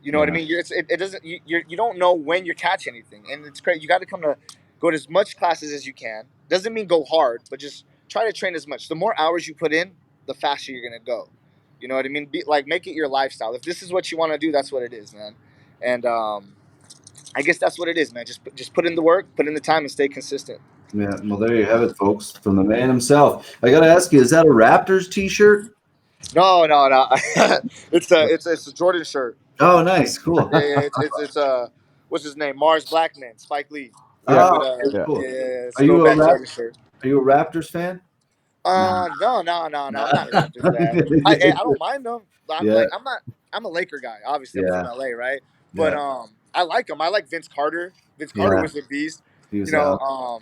You know what I mean? It doesn't. You don't know when you catch anything, and it's great. You got to go to as much classes as you can. Doesn't mean go hard, but just try to train as much. The more hours you put in, the faster you're gonna go. You know what I mean? Make it your lifestyle. If this is what you want to do, that's what it is, man. And I guess that's what it is, man. Just put in the work, put in the time, and stay consistent. Yeah. Well, there you have it, folks, from the man himself. I got to ask you, is that a Raptors T-shirt? No. It's a Jordan shirt. Oh, nice, cool. Yeah. It's what's his name? Mars Blackman, Spike Lee. Yeah. Oh, Yeah. cool. Yeah. It's Are you a Jordan shirt. Raptors fan? No. I'm not a Raptors fan. I don't mind them. But Yeah. I'm a Laker guy. Obviously, I'm Yeah. from LA, right? But I like them. I like Vince Carter. Vince Carter Yeah. was a beast. He was You know,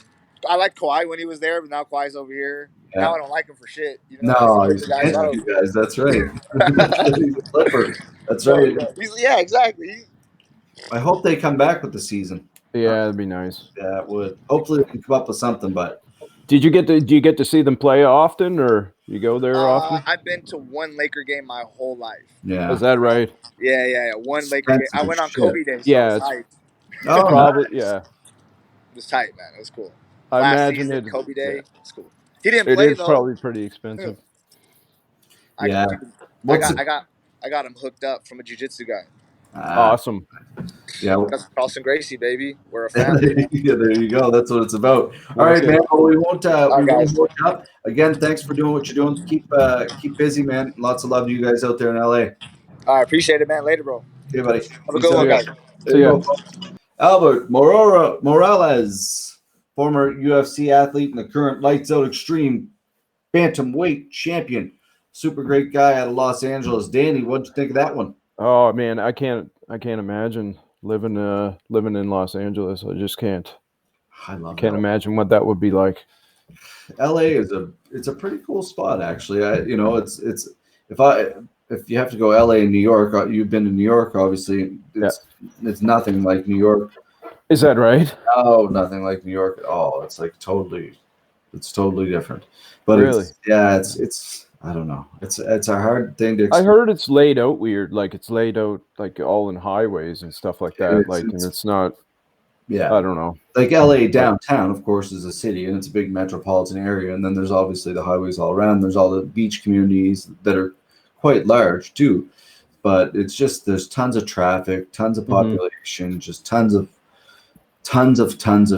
I like Kawhi when he was there, but now Kawhi's over here. Yeah. Now I don't like him for shit. You know, No, he's he's a guy. against you guys. That's right. He's a Clipper. That's right. Yeah, exactly. I hope they come back with the season. Yeah, that'd be nice. Yeah, it would. Hopefully, they can come up with something. But Do you get to see them play often, or you go there often? I've been to one Laker game my whole life. yeah, Is that right? Yeah. One Laker game. I went on Kobe Day. So Yeah, it was hype. oh, Probably. nice. Yeah. It was tight, man. It was cool. I Last imagine season, it. Kobe Day. Yeah. It's cool. He didn't It play is though. probably pretty expensive. Yeah. I got him hooked up from a jiu-jitsu guy. Awesome. Yeah. That's Carlson Gracie, baby. We're a family. Yeah, there you go. That's what it's about. All right, man. Well, we won't guys. hold you up. Again, thanks for doing what you're doing. Keep busy, man. Lots of love to you guys out there in LA. I appreciate it, man. Later, bro. Okay, buddy. Have a good one, guys. There you go. Albert Morales, former UFC athlete and the current Lights Out Extreme bantamweight champion. Super great guy out of Los Angeles. Danny, what'd you think of that one? Oh man, I can't imagine living in Los Angeles. I just can't. I love Can't LA. imagine what that would be like. LA is a pretty cool spot, actually. If you have to go LA and New York, you've been to New York, obviously. It's nothing like New York. Is that right? No, nothing like New York at all. It's like totally different. But really, it's I don't know. It's a hard thing to explain. I heard it's laid out weird, like it's laid out like all in highways and stuff like that. And it's not. Yeah, I don't know. Like LA downtown, of course, is a city and it's a big metropolitan area, and then there's obviously the highways all around. There's all the beach communities that are quite large too, but it's just there's tons of traffic, tons of population, just tons of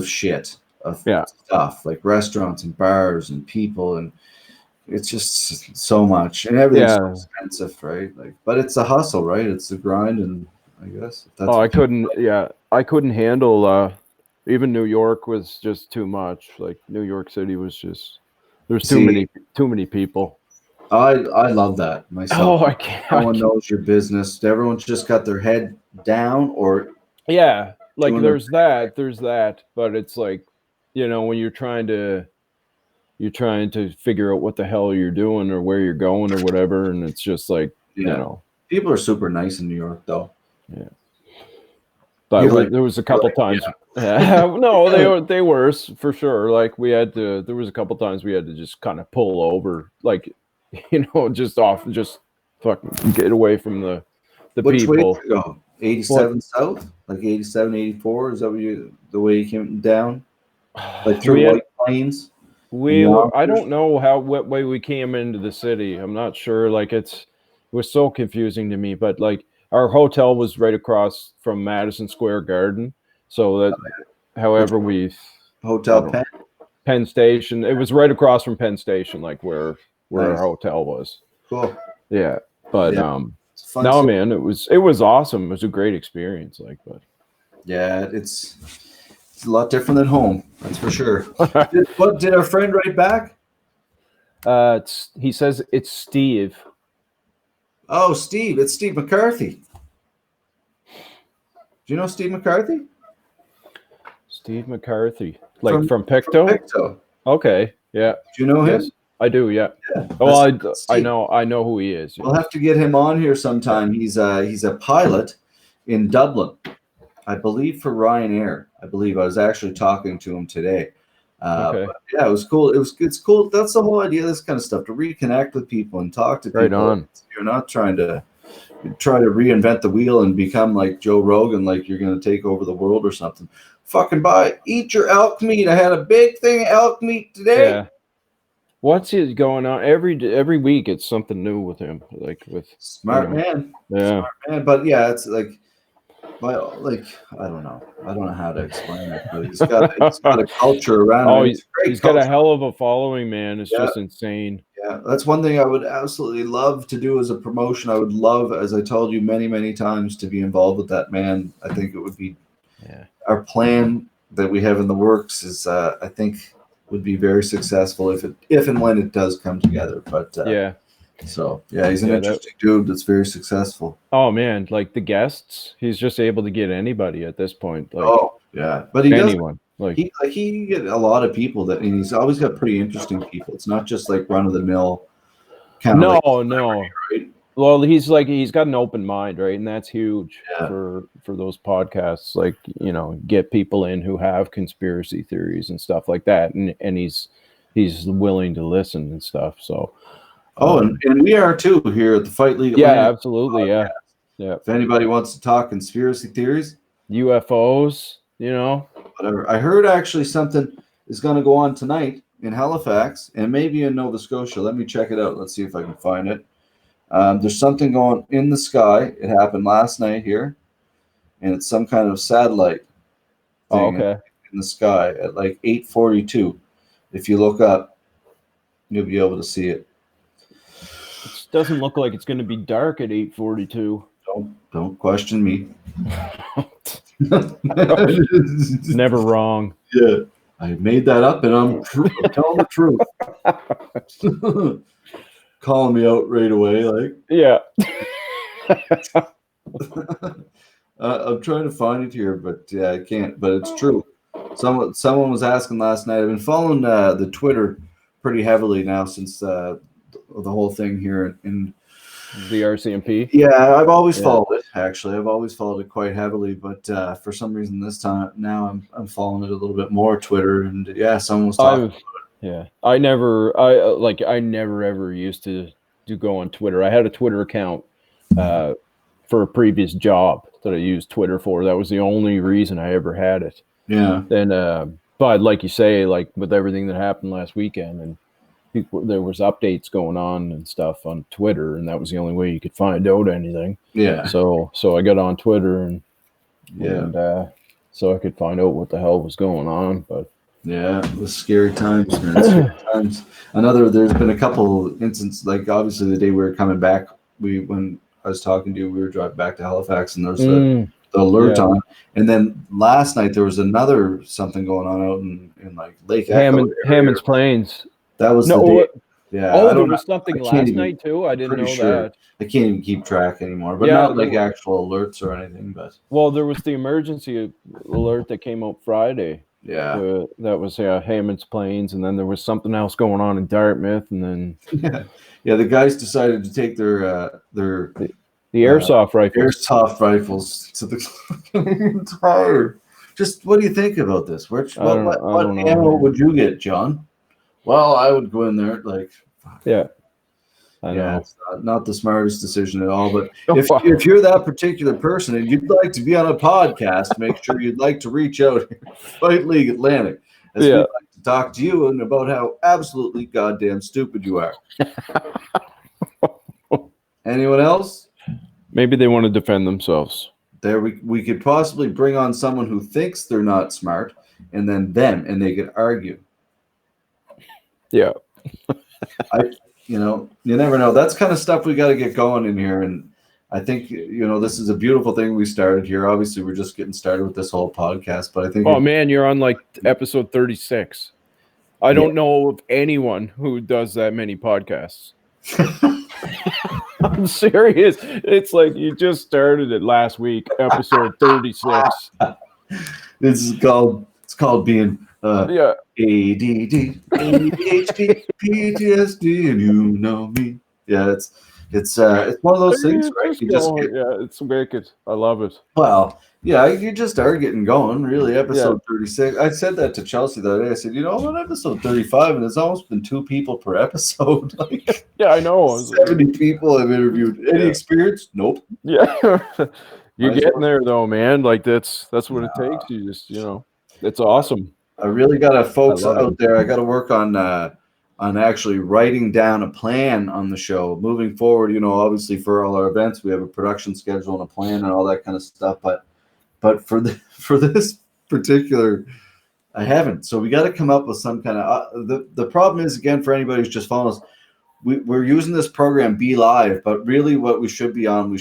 shit of stuff like restaurants and bars and people, and it's just so much, and everything's so expensive, right? Like, but it's a hustle, right? It's a grind, and I guess that's I couldn't handle even New York was just too much. Like New York City was just There's too many people. I love that myself. Oh, I can't. No one knows your business. Everyone's just got their head down, or yeah, like doing there's that, but it's like, you know, when you're trying to figure out what the hell you're doing or where you're going or whatever, and it's just like, you know, people are super nice in New York, though. Yeah, but there was a couple times. Yeah. No, they were for sure. Like there was a couple times we had to just kind of pull over, like, you know, just fucking get away from the Which people. way did you go? 87 south, like 87, 84. Is that the way you came down, like through White Plains? I don't know what way we came into the city. I'm not sure. Like it was so confusing to me. But like our hotel was right across from Madison Square Garden, so that however Penn Station. It was right across from Penn Station, like where our hotel was. Cool. Yeah, but no, man, it was awesome. It was a great experience. Like, but yeah, it's a lot different than home. That's for sure. Did our friend write back? He says it's Steve. Oh, Steve! It's Steve McCarthy. Do you know Steve McCarthy? Steve McCarthy, like from Pictou? From Pictou. Okay, yeah. Do you know him? Yes, I do. Yeah. Well, I know who he is. Yeah. We'll have to get him on here sometime. He's a pilot in Dublin, I believe, for Ryanair. I believe I was actually talking to him today. Okay. Yeah, it was cool. It's cool. That's the whole idea of this kind of stuff, to reconnect with people and talk to people. Right on. You're not trying to reinvent the wheel and become like Joe Rogan, like you're going to take over the world or something. Fucking eat your elk meat. I had a big thing of elk meat today. Yeah. What's his going on? Every week it's something new with him. Like with smart man. Yeah. Smart man. But yeah, it's like I don't know. I don't know how to explain it, but he's got a culture around him. He's got a hell of a following, man. It's just insane. Yeah, that's one thing I would absolutely love to do as a promotion. I would love, as I told you many, many times, to be involved with that man. I think it would be our plan that we have in the works is I think would be very successful if and when it does come together. But so he's an interesting dude that's very successful. Oh man, like the guests, he's just able to get anybody at this point. Like, but he anyone. He get a lot of people and he's always got pretty interesting people. It's not just like run of the mill kind of. No. Right? Well, he's got an open mind, right? And that's huge for those podcasts. Like, you know, get people in who have conspiracy theories and stuff like that, and he's willing to listen and stuff. So. And we are too here at the Fight League. Yeah, absolutely. Yeah. If anybody wants to talk conspiracy theories, UFOs, you know, whatever. I heard actually something is going to go on tonight in Halifax and maybe in Nova Scotia. Let me check it out. Let's see if I can find it. There's something going in the sky. It happened last night here, and it's some kind of satellite thing in the sky at like 8:42. If you look up, you'll be able to see it. It doesn't look like it's going to be dark at 8:42. Don't question me. Never wrong. Yeah, I made that up, and I'm telling the truth. Calling me out right away, like I'm trying to find it here, but I can't. But it's true. Someone was asking last night. I've been following the Twitter pretty heavily now since the whole thing here in the RCMP. Yeah, I've always followed it. Actually, I've always followed it quite heavily, but for some reason this time now I'm following it a little bit more. Twitter, and someone was talking about it. Yeah, I never ever used to go on Twitter. I had a Twitter account for a previous job that I used Twitter for. That was the only reason I ever had it. Yeah. And but like you say, like with everything that happened last weekend, and there was updates going on and stuff on Twitter, and that was the only way you could find out anything. Yeah. So I got on Twitter and so I could find out what the hell was going on, but. Yeah, it was scary times, man. Scary times. There's been a couple instances, like obviously the day we were coming back, when I was talking to you, we were driving back to Halifax, and there's the alert on. And then last night there was another something going on out in like Lake Hammond's Plains. That was No, the day. Yeah. Oh, I there don't was something I can't last even- night too. I didn't pretty know sure. that. I can't even keep track anymore, but Yeah, not there like were- actual alerts or anything. But Well, there was the emergency alert that came out Friday. yeah, That was Hammond's Plains, and then there was something else going on in Dartmouth, and then yeah. The guys decided to take their the airsoft rifles. airsoft rifles to the entire. Just what do you think about this? Which I don't what know, ammo man. would you get, John? Well, I would go in there like. Yeah, I Yeah, know. it's not the smartest decision at all. But if you're that particular person and you'd like to be on a podcast, make sure you'd like to reach out to Fight League Atlantic, as we'd Yeah. like to talk to you and about how absolutely goddamn stupid you are. Anyone else? Maybe they want to defend themselves. There we could possibly bring on someone who thinks they're not smart, and then them, and they could argue. Yeah. You know, you never know. That's kind of stuff we got to get going in here. And I think, this is a beautiful thing we started here. Obviously, we're just getting started with this whole podcast, but I think. Oh man, you're on like episode 36. I don't know of anyone who does that many podcasts. I'm serious. It's like you just started it last week, episode 36. It's called being Yeah. ADD, ADHD, PTSD, and you know me. Yeah, it's one of those things, right? You just get, it's wicked. I love it. well, yeah, you just are getting going, really. Episode 36. I said that to Chelsea the other day. I said, I'm on episode 35, and there's almost been 2 people per episode. Like, Yeah, I know. 70 people I've interviewed. Any experience? Nope. Yeah. You're Nice getting one. there though, man. Like that's what it takes. You just, it's awesome. I really got to, folks I love out there, I got to work on actually writing down a plan on the show moving forward. Obviously for all our events, we have a production schedule and a plan and all that kind of stuff. But for this particular, I haven't. So we got to come up with some kind of. The problem is, again, for anybody who's just following us, we're using this program Be Live, but really what we should be on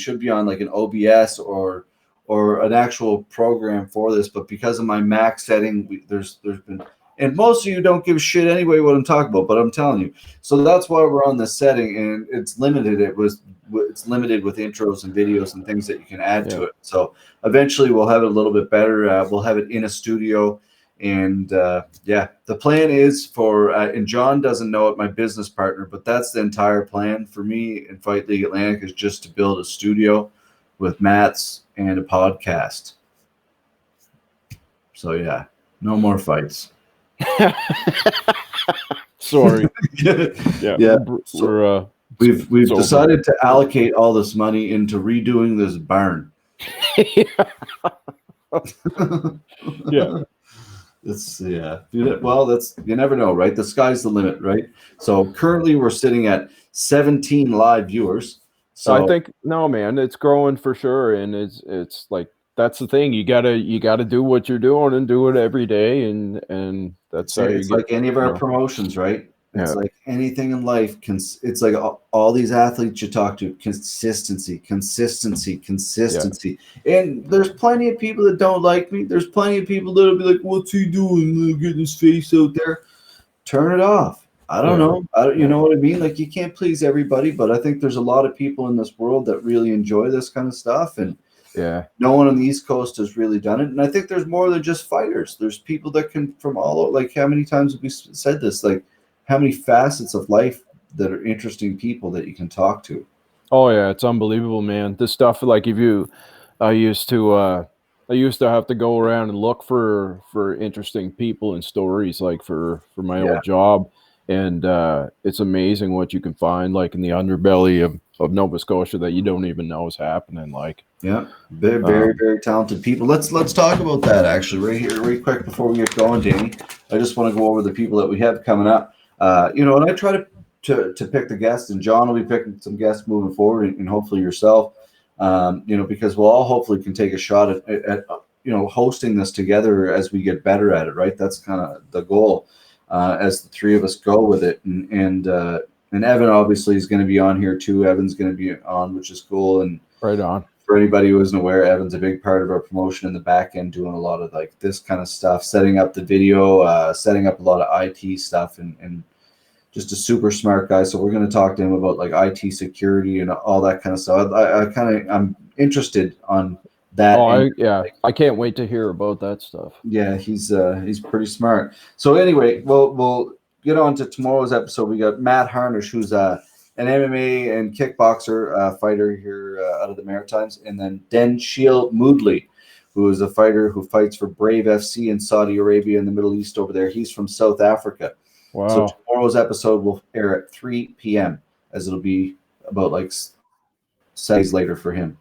like an OBS or an actual program for this. But because of my Mac setting, there's been, and most of you don't give a shit anyway what I'm talking about, but I'm telling you. So that's why we're on this setting, and it's limited. It's limited with intros and videos and things that you can add to it. So eventually we'll have it a little bit better. We'll have it in a studio. And the plan is for, and John doesn't know it, my business partner, but that's the entire plan for me and Fight League Atlantic is just to build a studio with mats and a podcast. So yeah, no more fights. Sorry. Yeah. We're We've decided to allocate all this money into redoing this barn. Yeah. You never know, right? The sky's the limit, right? So currently we're sitting at 17 live viewers. So I think no, man, it's growing for sure, and it's like that's the thing. You gotta do what you're doing and do it every day, and that's how it's like any of our promotions, right? It's like anything in life. It's like all these athletes you talk to, consistency. And there's plenty of people that don't like me. There's plenty of people that'll be like, what's he doing? Getting his face out there. Turn it off. I don't know. You know what I mean? Like, you can't please everybody, but I think there's a lot of people in this world that really enjoy this kind of stuff. And no one on the East Coast has really done it. And I think there's more than just fighters. There's people that can from all over. Like, how many times have we said this? Like, how many facets of life that are interesting people that you can talk to? Oh yeah, it's unbelievable, man. This stuff, like I used to have to go around and look for interesting people and stories, like for my old job, and it's amazing what you can find, like in the underbelly of Nova Scotia that you don't even know is happening. Like, very, very talented people. Let's talk about that actually right here, right quick before we get going, Danny. I just want to go over the people that we have coming up. And I try to pick the guests, and John will be picking some guests moving forward, and hopefully yourself, because we'll all hopefully can take a shot at hosting this together as we get better at it, right? That's kind of the goal as the three of us go with it. And Evan obviously is going to be on here too. Evan's going to be on, which is cool. And right on. For anybody who isn't aware, Evan's a big part of our promotion in the back end, doing a lot of like this kind of stuff, setting up the video, setting up a lot of IT stuff, and just a super smart guy. So we're going to talk to him about like IT security and all that kind of stuff. I'm interested on that. I can't wait to hear about that stuff. Yeah, he's pretty smart. So anyway, we'll get on to tomorrow's episode. We got Matt Harnish, who's an MMA and kickboxer fighter here out of the Maritimes, and then Den Shiel Moodley, who is a fighter who fights for Brave FC in Saudi Arabia in the Middle East over there. He's from South Africa. Wow. So tomorrow's episode will air at 3 p.m. as it'll be about like 6 days later for him.